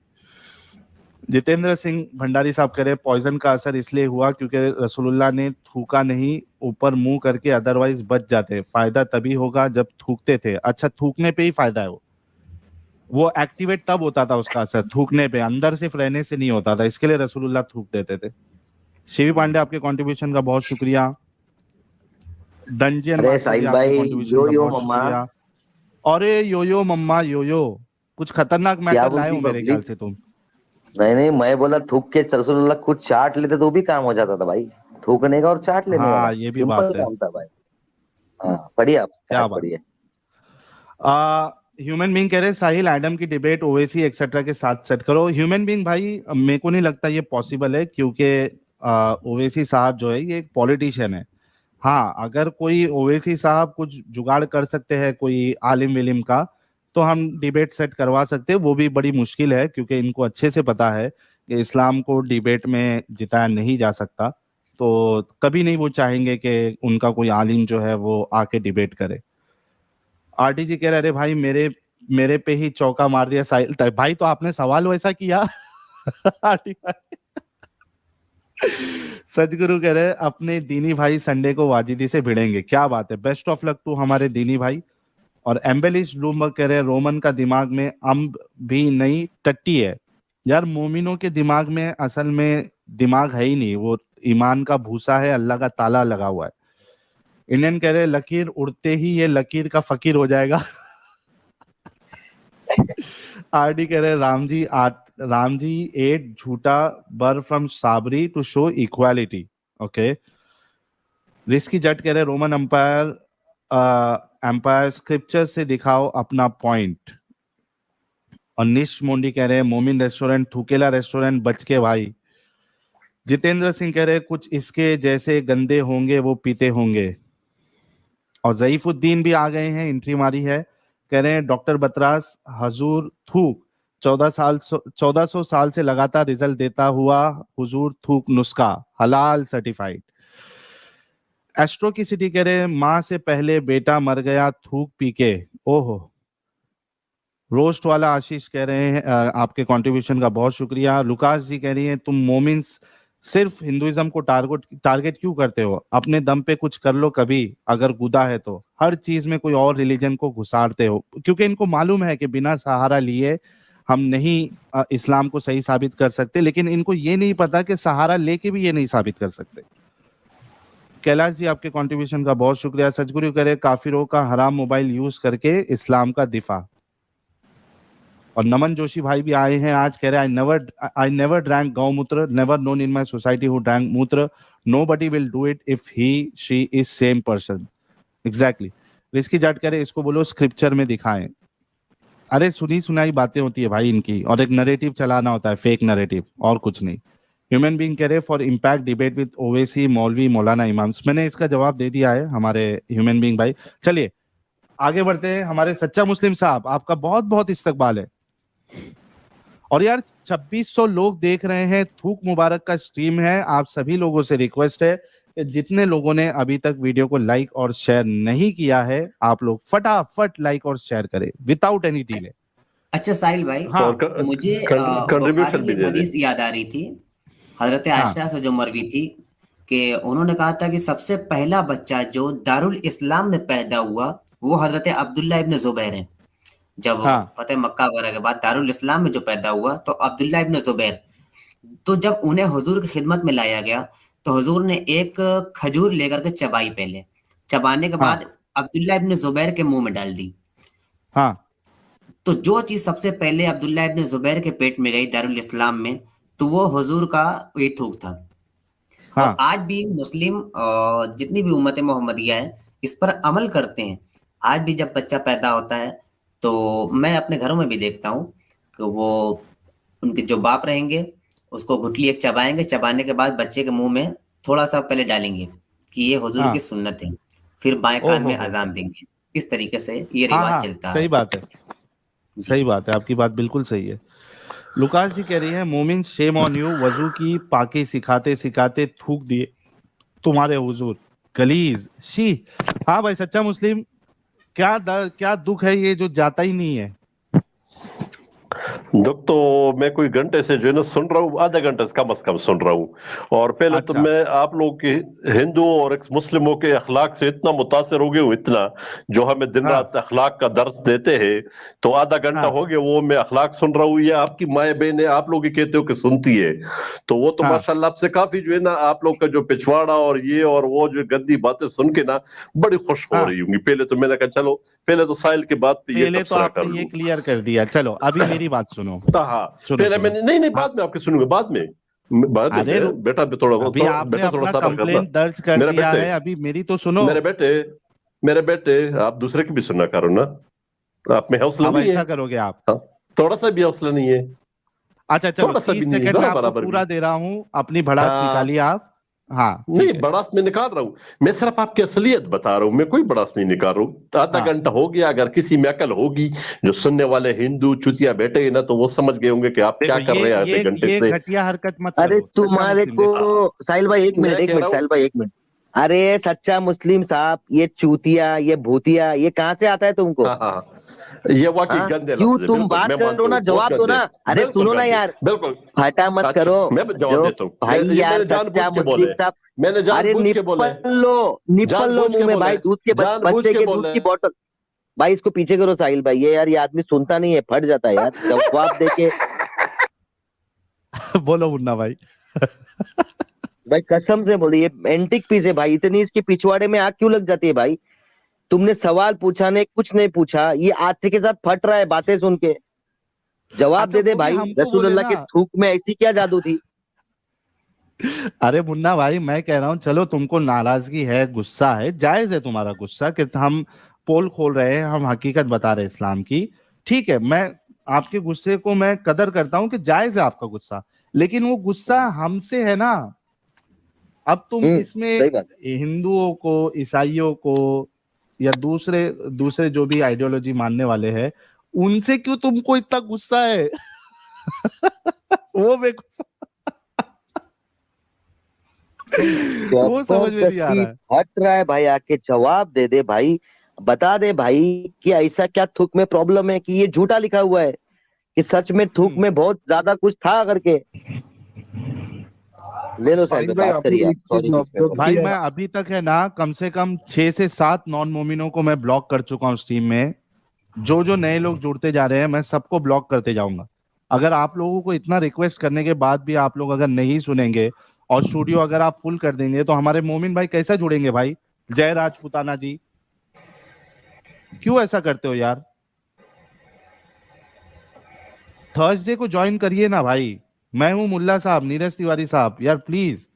जितेंद्र सिंह भंडारी साहब कह रहे पॉइजन का असर इसलिए हुआ क्योंकि रसूलुल्लाह ने थूका नहीं, ऊपर मुंह करके, अदरवाइज बच जाते। फायदा तभी होगा जब थूकते थे। अच्छा, थूकने पे ही फायदा है, वो एक्टिवेट तब होता था उसका असर, थूकने पे, अंदर सिर्फ रहने से नहीं होता था, इसके लिए रसूलुल्लाह थूक देते थे। शिवी पांडे आपके कंट्रीब्यूशन का बहुत शुक्रिया। डंजियन अरे यो मम्मा यो कुछ खतरनाक मैटर लाए हो मेरे ख्याल से तुम। नहीं, मैं बोला थूक के रसूलुल्लाह खुद चाट लेते तो भी काम हो जाता था भाई, थूकने का और चाट लेने का। ये भी बात है भाई। हाँ, पढ़िए आप, क्या बात, ह्यूमन बीइंग कह रहे साहिल एडम की डिबेट ओवैसी एक्सेट्रा के साथ सेट करो। ह्यूमन बीइंग भाई मेरे को नहीं लगता ये पॉसिबल है, क्योंकि ओवैसी साहब जो है ये एक पॉलिटिशियन है। हाँ, अगर कोई ओवैसी साहब कुछ जुगाड़ कर सकते हैं कोई आलिम विलिम का, तो हम डिबेट सेट करवा सकते हैं। वो भी बड़ी मुश्किल है, क्योंकि इनको अच्छे से पता है कि इस्लाम को डिबेट में जिताया नहीं जा सकता। तो कभी नहीं वो चाहेंगे कि उनका कोई आलिम जो है वो आके डिबेट करे। आरटीजी कह रहे अरे भाई मेरे पे ही चौका मार दिया साहिल भाई, तो आपने सवाल वैसा किया। सजगुरु कह रहे अपने दीनी भाई संडे को वाजिदी से भिड़ेंगे। क्या बात है, बेस्ट ऑफ लक टू हमारे दीनी भाई। और एम्बेलिश ब्लूमबर्ग कह रहे रोमन का दिमाग में अम्ब भी नहीं टट्टी है। यार मोमिनों के दिमाग में असल में दिमाग है ही नहीं, वो ईमान का भूसा है, अल्लाह का ताला लगा हुआ है। इंडियन कह रहे लकीर उड़ते ही ये लकीर का फकीर हो जाएगा। आरडी कह रहे राम जी एट झूठा बर from Sabari to show equality. Okay. Risky Jatt कह रहे रोमन एम्पायर स्क्रिप्चर से दिखाओ अपना पॉइंट। और निश मोंडी कह रहे मोमिन रेस्टोरेंट थूकेला रेस्टोरेंट बच के भाई। जितेंद्र सिंह कह रहे कुछ इसके जैसे गंदे होंगे वो पीते होंगे। और ज़ईफुद्दीन भी आ गए हैं, एंट्री मारी है। कह रहे हैं डॉक्टर बतरास हजूर थूक 1400 साल से लगातार रिजल्ट देता हुआ हुजूर थूक नुस्खा हलाल सर्टिफाइड। एस्ट्रो की सिटी कह रहे माँ से पहले बेटा मर गया थूक पी के। ओहो। रोस्ट वाला आशीष कह रहे हैं आपके कंट्रीब्यूशन का बहुत शुक्रिया। लुकास जी कह रही हैं तुम मोमिन्स सिर्फ हिंदुइज्म को टारगेट क्यों करते हो, अपने दम पे कुछ कर लो कभी, अगर गुदा है तो हर चीज में कोई और रिलीजन को घुसाड़ते हो। क्योंकि इनको मालूम है कि बिना सहारा लिए हम नहीं इस्लाम को सही साबित कर सकते, लेकिन इनको ये नहीं पता कि सहारा लेके भी ये नहीं साबित कर सकते। कैलाश जी आपके कंट्रीब्यूशन का बहुत शुक्रिया। सजगुरु करे काफिरों का हराम मोबाइल यूज करके इस्लाम का दिफा। और नमन जोशी भाई भी आए हैं आज, कह रहे I never drank gaumutra, never known in my society who drank mutra, nobody will do it if he she is same person. Exactly. Risky Jatt करे इसको बोलो स्क्रिप्चर में दिखाएं। अरे सुनी सुनाई बातें होती है भाई इनकी, और एक नरेटिव चलाना होता है, फेक नरेटिव, और कुछ नहीं। ह्यूमन बीइंग कह रहे for impact debate with Owaisi मौलवी मौलाना इमाम्स। मैंने इसका जवाब दे दिया है हमारे ह्यूमन बीइंग भाई। चलिए आगे बढ़ते हैं। हमारे सच्चा मुस्लिम साहब आपका बहुत बहुत इस्तकबाल है। और यार 2600 लोग देख रहे हैं, थूक मुबारक का स्ट्रीम है। आप सभी लोगों से रिक्वेस्ट है कि जितने लोगों ने अभी तक वीडियो को लाइक और शेयर नहीं किया है, आप लोग फटाफट लाइक और शेयर करें विदाउट एनी डिले। अच्छा साहिल भाई, हाँ, मुझे बुखारी की हदीस याद आ रही थी, हजरत आयशा से जो मरवी थी, कि उन्होंने कहा था कि सबसे पहला बच्चा जो दारुल इस्लाम में पैदा हुआ वो हजरत अब्दुल्ला इब्न जुबैर है। जब फतेह मक्का वगैरह के बाद दारुल इस्लाम में जो पैदा हुआ तो अब्दुल्ला इब्न जुबैर, तो जब उन्हें हुजूर की खिदमत में लाया गया तो हुजूर ने एक खजूर लेकर के चबाई, पहले चबाने के बाद अब्दुल्ला इब्न जुबैर के मुंह में डाल दी। तो जो चीज सबसे पहले अब्दुल्ला इब्न जुबैर के पेट में गई दारुल इस्लाम में, तो वो हुजूर का ये थूक था। तो आज भी मुस्लिम जितनी भी उम्मत मोहम्मदिया है इस पर अमल करते हैं। आज भी जब बच्चा पैदा होता है तो मैं अपने घरों में भी देखता हूँ कि वो उनके जो बाप रहेंगे उसको घुटली एक चबाएंगे, चबाने के बाद बच्चे के मुंह में थोड़ा सा पहले डालेंगे कि ये हुजूर की सुन्नत है, फिर बाएं कान में अजान देंगे। इस तरीके से ये रिवाज चलता है। सही बात है, सही बात है, आपकी बात बिल्कुल सही है। लुकास जी कह रही है मोमिन शेम ऑन यू, वजू की पाकी सिखाते सिखाते थूक दिए तुम्हारे हुजूर, गलीज शी। हाँ भाई सच्चा मुस्लिम, क्या दुख है ये जो जाता ही नहीं है। दुख तो मैं कोई घंटे से जो है ना सुन रहा हूँ, आधा घंटे से कम सुन रहा हूँ। और पहले तो मैं आप लोग के हिंदुओं और मुस्लिमों के अखलाक से इतना मुतासिर हो गया हूँ, इतना जो हमें दिन रात अखलाक का दर्स देते हैं। तो आधा घंटा हो गया वो मैं अखलाक सुन रहा हूँ। या आपकी माए बहने आप लोग ही कहते हो कि सुनती है, तो वो तो माशाल्लाह आपसे काफी जो है ना आप लोग का जो पिछवाड़ा और ये और वो जो गंदी बातें सुन के ना बड़ी खुश हो रही होंगी। पहले तो मैंने कहा चलो पहले तो साहिल के बात पे ये तबसरा कर लूं। ये क्लियर कर दिया। चलो अभी मेरी बात सुनो। पहले मैंने नहीं बाद में आपके सुनूंगा, बाद में बेटा थोड़ा कंप्लेंट दर्ज कर दिया है, अभी मेरी तो सुनो। मेरे बेटे आप दूसरे की भी सुना करो ना। आप में हौसला नहीं है, ऐसा करोगे आप? थोड़ा सा भी हौसला नहीं है। अच्छा चलो 30 सेकंड में आपको पूरा दे रहा हूँ, अपनी भड़ास निकालिए आप। हाँ नहीं, बड़ास में निकाल रहा हूँ मैं, सिर्फ आपकी असलियत बता रहा हूँ, मैं कोई बड़ास नहीं निकाल रहा हूँ। आधा घंटा हो गया, अगर किसी में अकल होगी, जो सुनने वाले हिंदू चुतिया बैठे हैं ना, तो वो समझ गए होंगे कि आप क्या कर रहे हैं आधे घंटे से। घटिया हरकत मत अरे तुम्हारे को साहिल भाई एक मिनट साहिल भाई 1 मिनट। अरे सच्चा मुस्लिम साहब, ये चूतिया, ये भूतिया, ये कहाँ से आता है तुमको? ये वाकई गंदे लफ्ज़ क्यों है, तुम बात करो ना, जवाब दो ना। अरे सुनो ना यार, बिल्कुल फटा मत करो। मैं जवाब देता हूँ भाई यार सच्चा मुस्लिम साहब, मैंने जानबूझ के बोला, निपल लो मुंह में भाई, दूध के बच्चे के दूध की बोतल। भाई इसको पीछे करो साहिल भाई, ये यार ये आदमी सुनता नहीं है, फट जाता है यार जवाब देके। बोलो मुन्ना भाई। भाई कसम से बोलिए, ये एंटिक पीस है भाई, इतनी इसके पिछवाड़े में आग क्यों लग जाती है भाई? तुमने सवाल पूछा नहीं, कुछ नहीं पूछा, ये आते के साथ फट रहा है बातें सुन के। जवाब दे दे भाई, रसूलुल्लाह के थूक में ऐसी क्या जादू थी? अरे मुन्ना भाई मैं कह रहा हूँ, चलो तुमको नाराजगी है, गुस्सा है, जायज है तुम्हारा गुस्सा कि हम पोल खोल रहे हैं, हम हकीकत बता रहे हैं इस्लाम की, ठीक है, मैं आपके गुस्से को मैं कदर करता हूँ कि जायज है आपका गुस्सा, लेकिन वो गुस्सा हमसे है ना। अब तुम इसमें हिंदुओं को, ईसाइयों को या दूसरे जो भी आइडियोलॉजी मानने वाले हैं, उनसे क्यों तुमको इतना गुस्सा है? वो वो समझ में नहीं आ रहा है। हट रहा है भाई, आके जवाब दे दे भाई, बता दे भाई कि ऐसा क्या थूक में प्रॉब्लम है कि ये झूठा लिखा हुआ है, कि सच में थूक में बहुत ज्यादा कुछ था करके। ले लो साहिब, बात करिए भाई। मैं अभी तक है ना कम से कम 6 से 7 नॉन मोमिनों को मैं ब्लॉक कर चुका हूँ स्ट्रीम में। जो नए लोग जुड़ते जा रहे हैं मैं सबको ब्लॉक करते जाऊंगा। अगर आप लोगों को इतना रिक्वेस्ट करने के बाद भी आप लोग अगर नहीं सुनेंगे और स्टूडियो अगर आप फुल कर देंगे तो हमारे मोमिन भाई कैसे जुड़ेंगे भाई? जय राजपूताना जी, क्यों ऐसा करते हो यार? थर्सडे को ज्वाइन करिए ना भाई। मैं हूं मुल्ला साहब, नीरज तिवारी साहब, यार प्लीज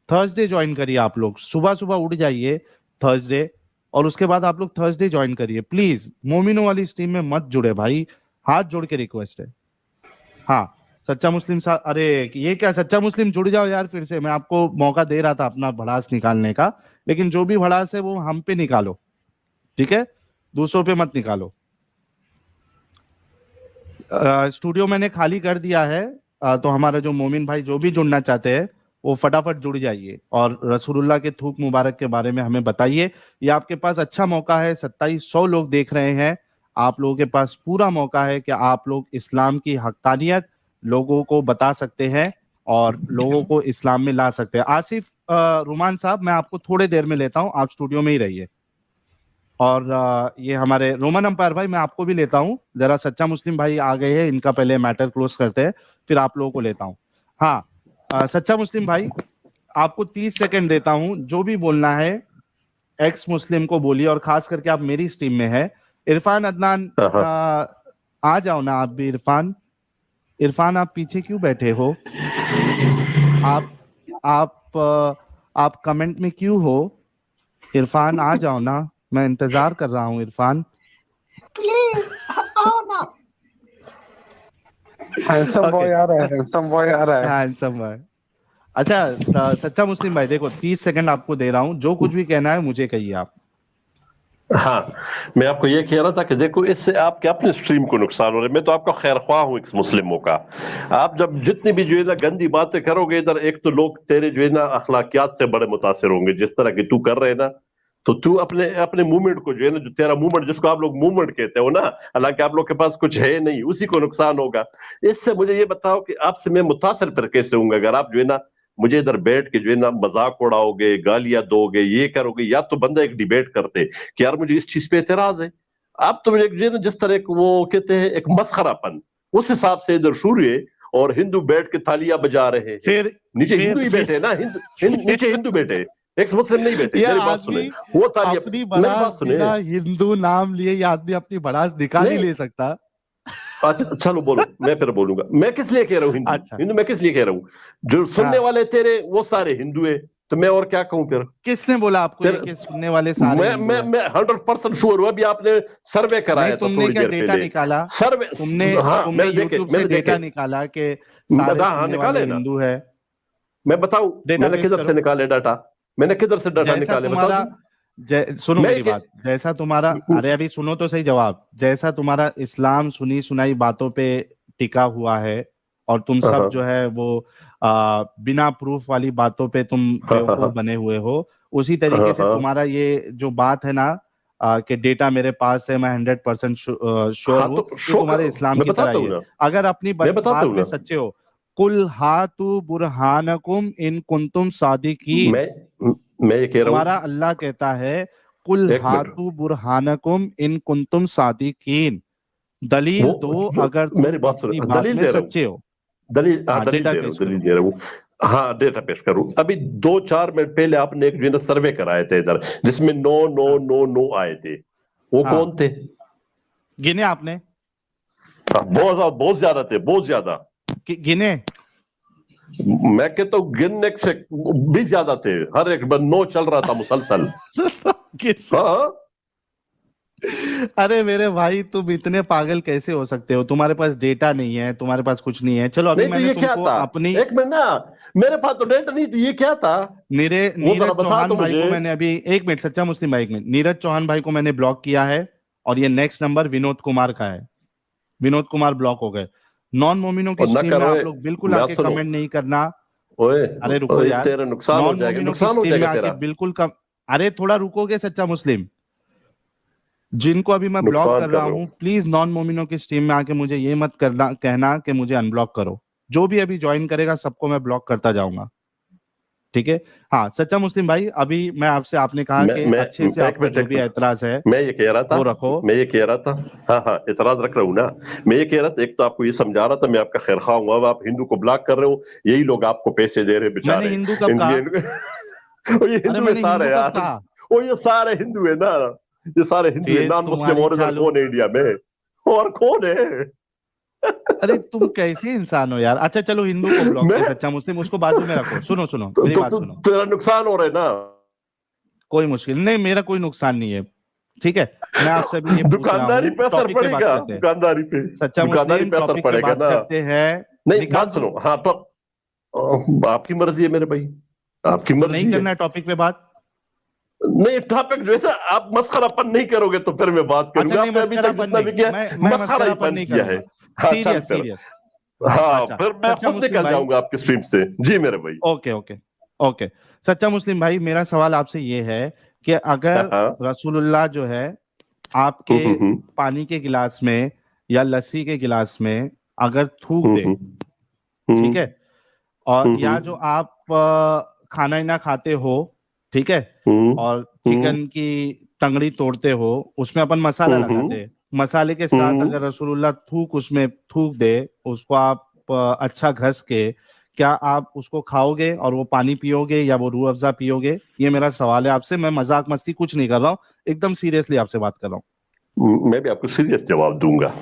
थर्सडे ज्वाइन करिए। आप लोग सुबह सुबह उठ जाइए थर्सडे, और उसके बाद आप लोग थर्सडे ज्वाइन करिए प्लीज। मोमिनो वाली स्ट्रीम में मत जुड़े भाई, हाथ जोड़ के रिक्वेस्ट है। हाँ सच्चा मुस्लिम साहब, अरे ये क्या सच्चा मुस्लिम जुड़ जाओ यार फिर से। मैं आपको मौका दे रहा था अपना भड़ास निकालने का, लेकिन जो भी भड़ास है वो हम पे निकालो, ठीक है, दूसरों पे मत निकालो। स्टूडियो मैंने खाली कर दिया है, तो हमारा जो मोमिन भाई जो भी जुड़ना चाहते हैं वो फटाफट जुड़ जाइए और रसूलुल्लाह के थूक मुबारक के बारे में हमें बताइए। ये आपके पास अच्छा मौका है, 2700 लोग देख रहे हैं, आप लोगों के पास पूरा मौका है कि आप लोग इस्लाम की हक्कानियत लोगों को बता सकते हैं और लोगों को इस्लाम में ला सकते हैं। आसिफ रुमान साहब, मैं आपको थोड़ी देर में लेता हूं, आप स्टूडियो में ही रहिए। और ये हमारे रोमन अंपायर भाई, मैं आपको भी लेता हूं, जरा सच्चा मुस्लिम भाई आ गए हैं, इनका पहले मैटर क्लोज करते हैं, फिर आप लोगों को लेता हूं। हाँ सच्चा मुस्लिम भाई, आपको 30 सेकंड देता हूं, जो भी बोलना है एक्स मुस्लिम को बोलिए, और खास करके आप मेरी स्ट्रीम में है। इरफान अदनान आ जाओ ना आप भी। इरफान आप पीछे क्यों बैठे हो? आप कमेंट में क्यों हो? इरफान आ जाओ ना, मैं इंतजार कर रहा हूँ। इरफान प्लीज आओ ना। हैंडसम बॉय आ रहा है, हैंडसम बॉय आ रहा है। Handsome boy. अच्छा सच्चा मुस्लिम भाई देखो, 30 सेकंड आपको दे रहा हूँ, जो कुछ भी कहना है मुझे कहिए आप। हाँ, मैं आपको ये कह रहा था कि देखो इससे आपके अपने स्ट्रीम को नुकसान हो रहा है। मैं तो आपका खैर ख्वाह हूँ एक्स मुस्लिमों का। आप जब जितनी भी जो है ना गंदी बातें करोगे इधर, एक तो लोग तेरे जो है ना अखलाकियात से बड़े मुतासिर होंगे, जिस तरह की तू कर रहे हैं ना, तो तू अपने मूवमेंट को जो है ना, जो तेरा मूवमेंट जिसको आप लोग मूवमेंट कहते हो ना, हालांकि आप लोग के पास कुछ है नहीं, उसी को नुकसान होगा। इससे मुझे ये बताओ कि आपसे मैं मुतासिर फिर कैसे होऊंगा अगर आप जो है ना मुझे इधर बैठ के जो है ना मजाक उड़ाओगे, गालियां दोगे, ये करोगे। या तो बंदा एक डिबेट करते कि यार मुझे इस चीज पे एतराज है, आप तो मुझे जो है ना जिस तरह वो कहते हैं एक मस्खरापन, उस हिसाब से इधर सूर्य और हिंदू बैठ के थालियां बजा रहे हैं। फिर नीचे हिंदू ही बैठे ना, नीचे हिंदू बैठे, एक्स मुस्लिम नहीं बैठे। मेरी बात सुने, वो थालियां, मेरी बात सुने, हिंदू नाम लिए ये आदमी अपनी भड़ास निकाल ही ले सकता। अच्छा चलो बोलो, मैं फिर बोलूंगा। मैं किस लिए कह रहा हूँ हिंदू? हिंदू मैं किस लिए कह रहा हूँ? जो सुनने वाले तेरे वो सारे हिंदू है, तो मैं और क्या कहूं फिर? किसने बोला आपको ये कि सुनने वाले सारे मैं 100% श्योर हूं। अभी आपने सर्वे कराया था थोड़ी देर डेटा निकाला सर्वे, तुमने यूट्यूब से डेटा निकाला कि सारे हिंदू है। मैं बताऊं मैंने किधर से निकाले डाटा? मैंने किधर से डाटा निकाले? सुनो मेरी बात। जैसा तुम्हारा, अरे अभी सुनो तो सही जवाब। जैसा तुम्हारा इस्लाम सुनी सुनाई बातों पे टिका हुआ है और तुम सब जो है वो बिना प्रूफ वाली बातों पे तुम बेवकूफ बने हुए हो, उसी तरीके से तुम्हारा ये जो बात है ना कि डेटा मेरे पास है, मैं 100% श्योर हूँ तुम्हारे इस्लाम की तरह ही है। अगर अपनी बात में सच्चे हो, कुल हातु बुरहानकुम इन कुंतुम सादिकीन, मैं ये कह रहा हूं, तुम्हारा अल्लाह कहता है कुल हातु बुरहानकुम इन कुंतुम सादिकीन, दलील दो अगर मेरी बात सुनो, दलील दे सच्चे हो। दलील दे रहा हूँ। हाँ, डेटा पेश करूं। अभी 2-4 मिनट पहले आपने एक जो सर्वे कराए थे इधर, जिसमें नो आए थे। वो कौन थे? गिने आपने? बहुत ज्यादा थे, बहुत ज्यादा गिने। मैं कहता हूँ गिनने से भी ज्यादा थे। हर एक बार नो चल रहा था मुसलसल। हाँ। अरे मेरे भाई, तुम इतने पागल कैसे हो सकते हो? तुम्हारे पास डेटा नहीं है, तुम्हारे पास कुछ नहीं है। चलो अभी मैंने तुमको अपनी एक मिनट ना, मेरे पास तो डेटा नहीं थी। ये क्या था? नीरज चौहान भाई को मैंने अभी, एक मिनट सच्चा मुस्लिम भाई, एक मिनट, नीरज चौहान भाई को मैंने ब्लॉक किया है और ये नेक्स्ट नंबर विनोद कुमार का है। विनोद कुमार ब्लॉक हो गए। नॉन मोमिनों की स्ट्रीम में आप लोग बिल्कुल आके कमेंट नहीं करना। अरे रुको यार, तेरा नुकसान हो जाएगा। नुकसान हो जाएगा तेरा। बिल्कुल कम, अरे थोड़ा रुकोगे सच्चा मुस्लिम? जिनको अभी मैं ब्लॉक कर रहा हूँ, प्लीज नॉन मोमिनों की स्ट्रीम में आके मुझे ये मत करना, कहना कि मुझे अनब्लॉक करो। जो भी अभी ज्वाइन करेगा सबको मैं ब्लॉक करता जाऊंगा, ठीक है? हाँ सच्चा मुस्लिम भाई, अभी मैं आपसे, आपने कहा कि अच्छे से आपका जो भी एतराज है मैं ये कह रहा था, वो रखो। मैं ये कह रहा था, हाँ एतराज रख रहा हूँ ना। मैं ये कह रहा था, एक तो आपको ये समझा रहा था मैं आपका खैर खा हूँ। अब आप हिंदू को ब्लॉक कर रहे हो, यही लोग आपको पैसे दे रहे बेचारे। मैंने हिंदू कब कहा? ये हिंदू है सारे यार, वो ये सारे हिंदू है ना, ये सारे हिंदू है। नॉन मुस्लिम और कौन है इंडिया में? और कौन है? अरे तुम कैसे इंसान हो यार। अच्छा चलो, हिंदू को ब्लॉक किया, सच्चा मुस्लिम उसको बाजू में रखो। सुनो मेरी बात सुनो। तेरा नुकसान हो रहा है ना। कोई मुश्किल नहीं, मेरा कोई नुकसान नहीं है, ठीक है? मैं आपसे भी दुकानदारी पे असर पड़ेगा, दुकानदारी पे, सच्चा मुस्लिम पे असर पड़ेगा ना। करते हैं नहीं, बात सुनो। हाँ तो आपकी मर्जी है मेरे भाई, आपकी मर्जी। नहीं करना है टॉपिक पे बात? नहीं, टॉपिक जो है आप मस्खरापन नहीं करोगे तो फिर मैं बात करूंगा। आपने अभी तक जितना भी किया मस्खरापन नहीं किया है। सीरियस। हाँ, फिर मैं खुद निकल जाऊंगा आपकी स्ट्रीम से। जी मेरे भाई। ओके। सच्चा मुस्लिम भाई, मेरा सवाल आपसे ये है कि अगर रसूलुल्लाह जो है आपके पानी के गिलास में या लस्सी के गिलास में अगर थूक दे, ठीक है, और या जो आप खाना ही ना खाते हो, ठीक है, और चिकन की तंगड़ी तोड़ते हो, उसमें अपन मसाला लगाते हैं, मसाले के साथ अगर रसूलुल्लाह उसमें थूक दे, उसको आप अच्छा घस के, क्या आप उसको खाओगे और वो पानी पियोगे या वो रूह अफ़ज़ा पियोगे? ये मेरा सवाल है आपसे। मैं मजाक मस्ती कुछ नहीं कर रहा हूँ, एकदम सीरियसली आपसे बात कर रहा हूँ। मैं भी आपको सीरियस जवाब दूंगा।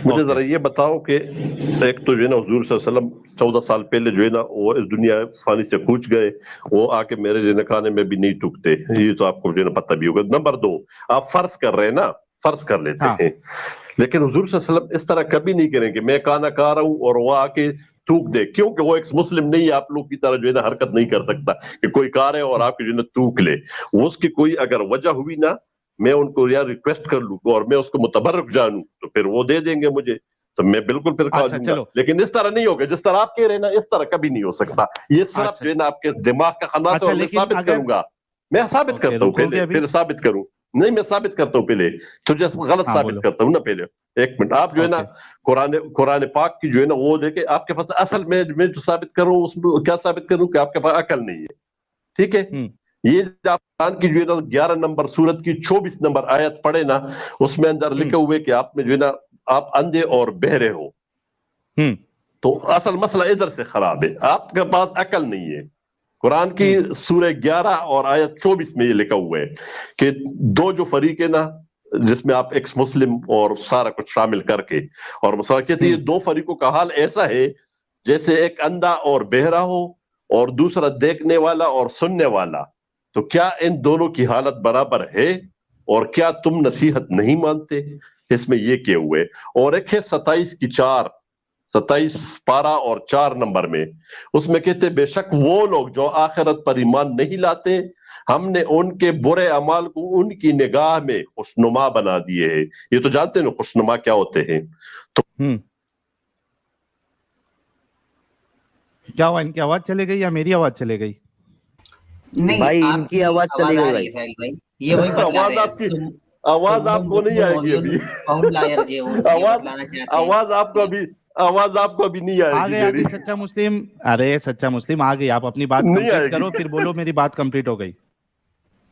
मुझे जरा ये बताओ कि एक तो जो है ना हुजूर सल्लल्लाहु अलैहि वसल्लम 14 साल पहले जो है ना वो इस दुनिया फानी से कूच गए, वो आके मेरे जो खाने में भी नहीं टूकते, ये तो आपको जो है ना पता भी होगा। नंबर 2, आप फर्ज कर रहे हैं ना, फर्ज कर लेते हैं, लेकिन हुजूर सल्लल्लाहु अलैहि वसल्लम इस तरह कभी नहीं करेंगे मैं खाना खा रहा हूँ और वो आके थूक दे, क्योंकि वो एक मुस्लिम नहीं है, आप लोग की तरह जो है ना हरकत नहीं कर सकता कि कोई खा रहे और आपके जो है ना थूक ले। वो उसकी कोई अगर वजह हुई ना, मैं उनको यार रिक्वेस्ट कर लूं और मैं उसको मुतबर्रक जानूं तो फिर वो दे देंगे मुझे, तो मैं बिल्कुल फिर खा लूंगा। लेकिन इस तरह नहीं होगा जिस तरह आप कह रहे हैं ना, इस तरह कभी नहीं हो सकता। ये सिर्फ जो है ना आपके दिमाग का खनास है। मैं साबित करूंगा, मैं साबित करता हूँ पहले, फिर साबित करूं। नहीं, मैं साबित करता हूँ पहले, तुझे गलत साबित करता हूँ ना पहले। एक मिनट, आप जो है ना कुरान पाक की जो है ना वो देखे आपके पास, असल में मैं जो साबित करूँ उसमें क्या साबित करूँ कि आपके पास अकल नहीं है, ठीक है? ये आप कुरान की जो है ना 11 नंबर सूरत की 24 नंबर आयत पढ़े ना, उसमें अंदर लिखे हुए कि आप में जो है ना आप अंधे और बहरे हो। तो असल मसला इधर से खराब है, आपके पास अकल नहीं है। कुरान की सूरह 11 और आयत 24 में ये लिखा हुआ है कि दो जो फरीक है ना, जिसमें आप एक्स मुस्लिम और सारा कुछ शामिल करके, और कहते हैं ये दो फरीकों का हाल ऐसा है जैसे एक अंधा और बहरा हो और दूसरा देखने वाला और सुनने वाला, तो क्या इन दोनों की हालत बराबर है? और क्या तुम नसीहत नहीं मानते? इसमें ये किए हुए। और एक है 27 पारा और 4 नंबर में, उसमें कहते बेशक वो लोग जो आखिरत पर ईमान नहीं लाते, हमने उनके बुरे अमाल को उनकी निगाह में खुशनुमा बना दिए हैं। ये तो जानते हैं ना खुशनुमा क्या होते हैं। तो क्या हुआ, इनकी आवाज चले गई या मेरी आवाज चले गई? नहीं भाई, इनकी आवाज चली गई भाई। ये वही आवाज आपको नहीं आएगी अभी। आवाज आपको अभी नहीं आएगी। आ गई सच्चा मुस्लिम। अरे सच्चा मुस्लिम आ गई, आप अपनी बात कंप्लीट करो, फिर बोलो मेरी बात कंप्लीट हो गई।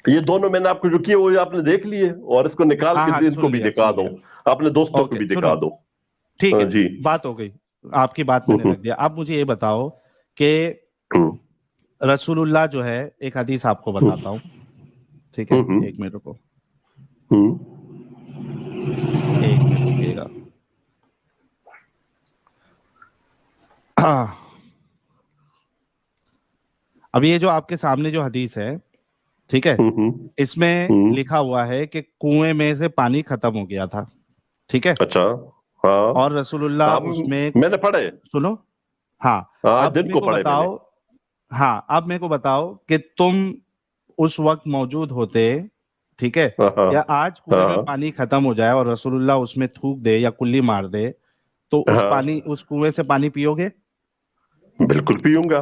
ये दोनों मैंने आपको जो किए वो आपने देख लिए, और इसको निकाल के इनको भी दिखा दो, अपने दोस्तों को भी दिखा दो। ठीक है जी, बात हो गई, आपकी बात मैंने रख दिया। अब मुझे ये बताओ कि रसूलुल्लाह जो है, एक हदीस आपको बताता हूँ, ठीक है? एक मिनट रुको, एक मिनट रुकिएगा। अब ये जो आपके सामने जो हदीस है, ठीक है, इसमें लिखा हुआ है कि कुएं में से पानी खत्म हो गया था, ठीक है? अच्छा, हाँ। और रसूलुल्लाह उसमें, मैंने पढ़े, सुनो, हाँ, अब मेरे को बताओ, हाँ, अब मेरे को बताओ कि तुम उस वक्त मौजूद होते, ठीक है, या आज कुएं में पानी खत्म हो जाए और रसूलुल्लाह उसमें थूक दे या कुल्ली मार दे, तो उस कुएं से पानी पियोगे? बिल्कुल पीऊंगा।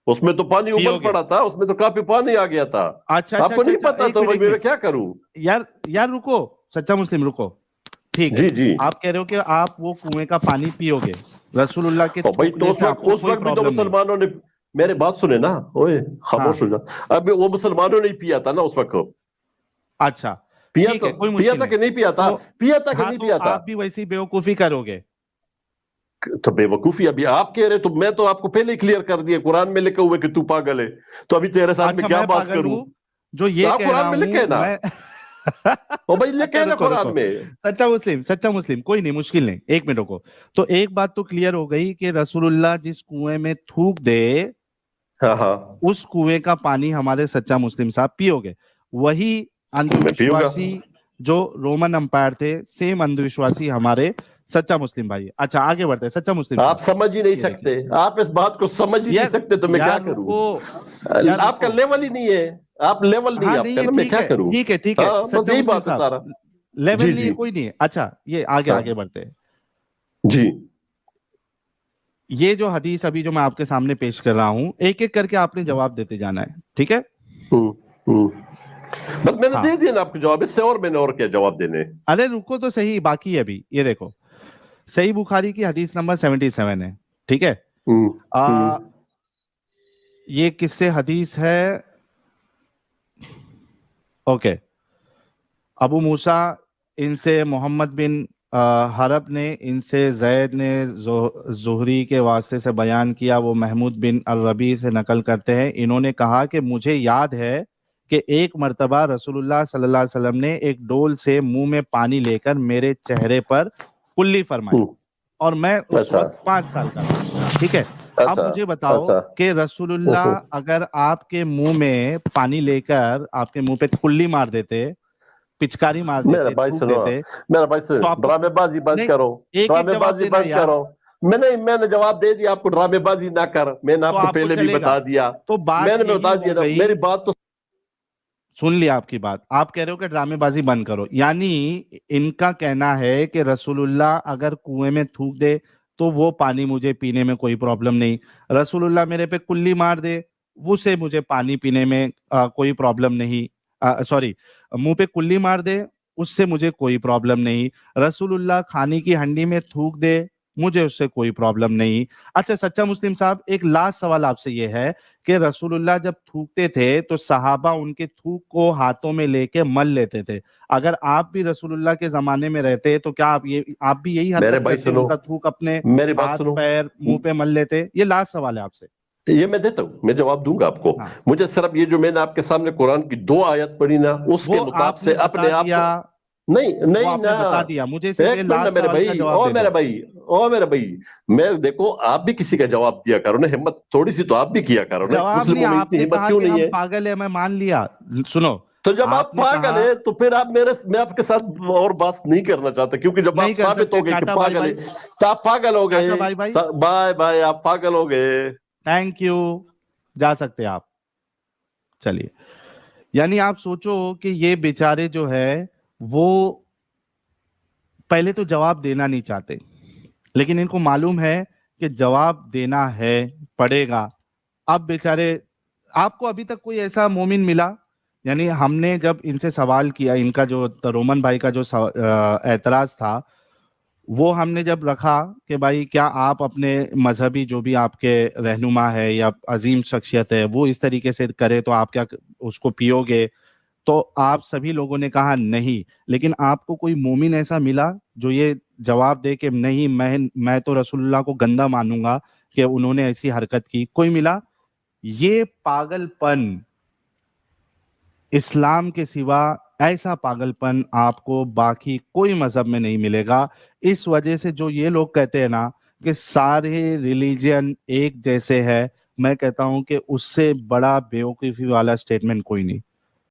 उसमें तो पानी ऊपर पड़ा था, उसमें तो काफी पानी आ गया था। अच्छा, आपको नहीं पता तो मैं क्या करूं? यार रुको, सच्चा मुस्लिम रुको, ठीक है? जी। आप कह रहे हो कि आप वो कुएं का पानी पियोगे रसूलुल्लाह के भाई, तो उस वक्त भी तो मुसलमानों ने, मेरे बात सुने ना, ओए खामोश हो जा। अब वो मुसलमानों ने पिया था ना उस वक्त। अच्छा, पिया था कि नहीं पिया था? पिया था कि नहीं पिया था? आप भी वैसी बेवकूफी करोगे? तो बेवकूफी अभी आप कह रहे, तो मैं तो आपको पहले क्लियर कर दिया, कुरान में लिखे हुए कि तू पागल है, तो अभी तेरे साथ में क्या बात करूं? जो ये कुरान में लिखे ना, ओ भाई लिखे ना कुरान में। सच्चा मुस्लिम, कोई नहीं, मुश्किल नहीं, एक मिनट रुको। तो एक बात तो क्लियर हो गई कि रसूलुल्लाह जिस कुएं में थूक दे, उस कुएं का पानी हमारे सच्चा मुस्लिम साहब पियोगे। वही अंधविश्वासी जो रोमन अंपायर थे, सेम अंधविश्वासी हमारे सच्चा मुस्लिम भाई। अच्छा, आगे बढ़ते हैं। सच्चा मुस्लिम, आप समझ ही नहीं सकते, आप इस बात को समझ ही नहीं सकते, तो मैं क्या करूं? आपका लेवल ही नहीं है, आप लेवल नहीं, आपका, मैं क्या करूं? ठीक है, बस यही बात है सारा, लेवल नहीं है, कोई नहीं है। अच्छा, ये आगे बढ़ते हैं जी। ये जो हदीस अभी जो मैं आपके सामने पेश कर रहा हूं, एक एक करके आपने जवाब देते जाना है, ठीक है? बस मैंने दे दिया ना आपको जवाब, इससे और मैंने और क्या जवाब देने? अरे रुको तो सही, बाकी है अभी। ये देखो, सही बुखारी की हदीस नंबर 77 है, ठीक है? ये किससे हदीस है? ओके, अबू मूसा इनसे मोहम्मद बिन हरब ने, इनसे जैद ने ज़ुहरी के वास्ते से बयान किया, वो महमूद बिन अल-रबी से नकल करते हैं। इन्होंने कहा कि मुझे याद है कि एक मर्तबा रसूलुल्लाह सल्लल्लाहु अलैहि वसल्लम ने एक डोल से मुंह में पानी लेकर मेरे चेहरे पर कुल्ली फरमाई, और मैं उस वक्त 5 साल का था, ठीक है? अब मुझे बताओ कि रसूलुल्लाह अगर आपके मुंह में पानी लेकर आपके मुंह पे कुल्ली मार देते, पिचकारी मार देते, मेरा भाई सुनो, ड्रामेबाजी बंद करो, ड्रामेबाजी बंद करो। मैंने जवाब दे दिया आपको, ड्रामेबाजी ना कर, मैंने आपको पहले भी बता दिया, तो मैंने बता दिया, मेरी बात तो सुन लिया आपकी बात। आप कह रहे हो कि ड्रामेबाजी बंद करो, यानी इनका कहना है कि रसूलुल्लाह अगर कुएं में थूक दे तो वो पानी मुझे पीने में कोई प्रॉब्लम नहीं, रसूलुल्लाह मेरे पे कुल्ली मार दे उससे मुझे पानी पीने में कोई प्रॉब्लम नहीं, सॉरी, मुंह पे कुल्ली मार दे उससे मुझे कोई प्रॉब्लम नहीं, रसूलुल्लाह खाने की हंडी में थूक दे मुझे उससे कोई प्रॉब्लम नहीं। अच्छा सच्चा मुस्लिम साहब, एक लास्ट सवाल आपसे ये है कि रसूलुल्लाह जब थूकते थे तो सहाबा उनके थूक को हाथों में लेके मल लेते थे। अगर आप भी रसूलुल्लाह के जमाने में रहते तो क्या आप भी यही हरकत करते, उनका थूक अपने हाथ पैर मुंह पे मल लेते? ये लास्ट सवाल है आपसे, ये मैं देता हूँ, मैं जवाब दूंगा आपको। मुझे सिर्फ ये जो मैंने आपके सामने कुरान की 2 आयत पढ़ी ना, उसके मुताबिक से अपने आप नहीं नहीं आपने ना, बता दिया मुझे सिर्फ एक ये मिनट ना लास्ट मेरे सवाल भाई, का जवाब ओ दे मेरे दो। भाई, ओ मेरे भाई, मैं देखो आप भी किसी का जवाब दिया करो ना, हिम्मत थोड़ी सी तो आप भी किया करो ना, जवाब नहीं, मुस्लिमों में इतनी आपने हिम्मत कहा क्यों कि नहीं हम है? पागल है, मैं मान लिया। सुनो, तो जब आप आपने पागल कहा है तो फिर आप मैं आपके साथ और बात नहीं करना चाहता, क्योंकि जब आप नहीं कर साबित सकते। हो गए कि टाटा बाय पागल है बाय, तो आप पागल हो गए। Tata bye bye, bye bye, आप पागल हो गए। थैंक यू, जा सकते आप। चलिए, यानी आप सोचो कि ये बेचारे जो है वो पहले तो जवाब देना नहीं चाहते, लेकिन इनको मालूम है कि जवाब देना है, पड़ेगा। अब बेचारे, आपको अभी तक कोई ऐसा मोमिन मिला? यानी हमने जब इनसे सवाल किया, इनका जो रोमन भाई का जो एतराज था, वो हमने जब रखा कि भाई क्या आप अपने मजहबी जो भी आपके रहनुमा है या अजीम शख्सियत है वो इस तरीके से करे तो आप क्या उसको पियोगे? तो आप सभी लोगों ने कहा नहीं। लेकिन आपको कोई मोमिन ऐसा मिला जो ये जवाब दे कि नहीं, मैं तो रसूलुल्लाह को गंदा मानूंगा कि उन्होंने ऐसी हरकत की? कोई मिला? ये पागलपन, इस्लाम के सिवा ऐसा पागलपन आपको बाकी कोई मजहब में नहीं मिलेगा। इस वजह से जो ये लोग कहते हैं ना कि सारे रिलीजन एक जैसे है, मैं कहता हूं कि उससे बड़ा बेवकूफी वाला स्टेटमेंट कोई नहीं।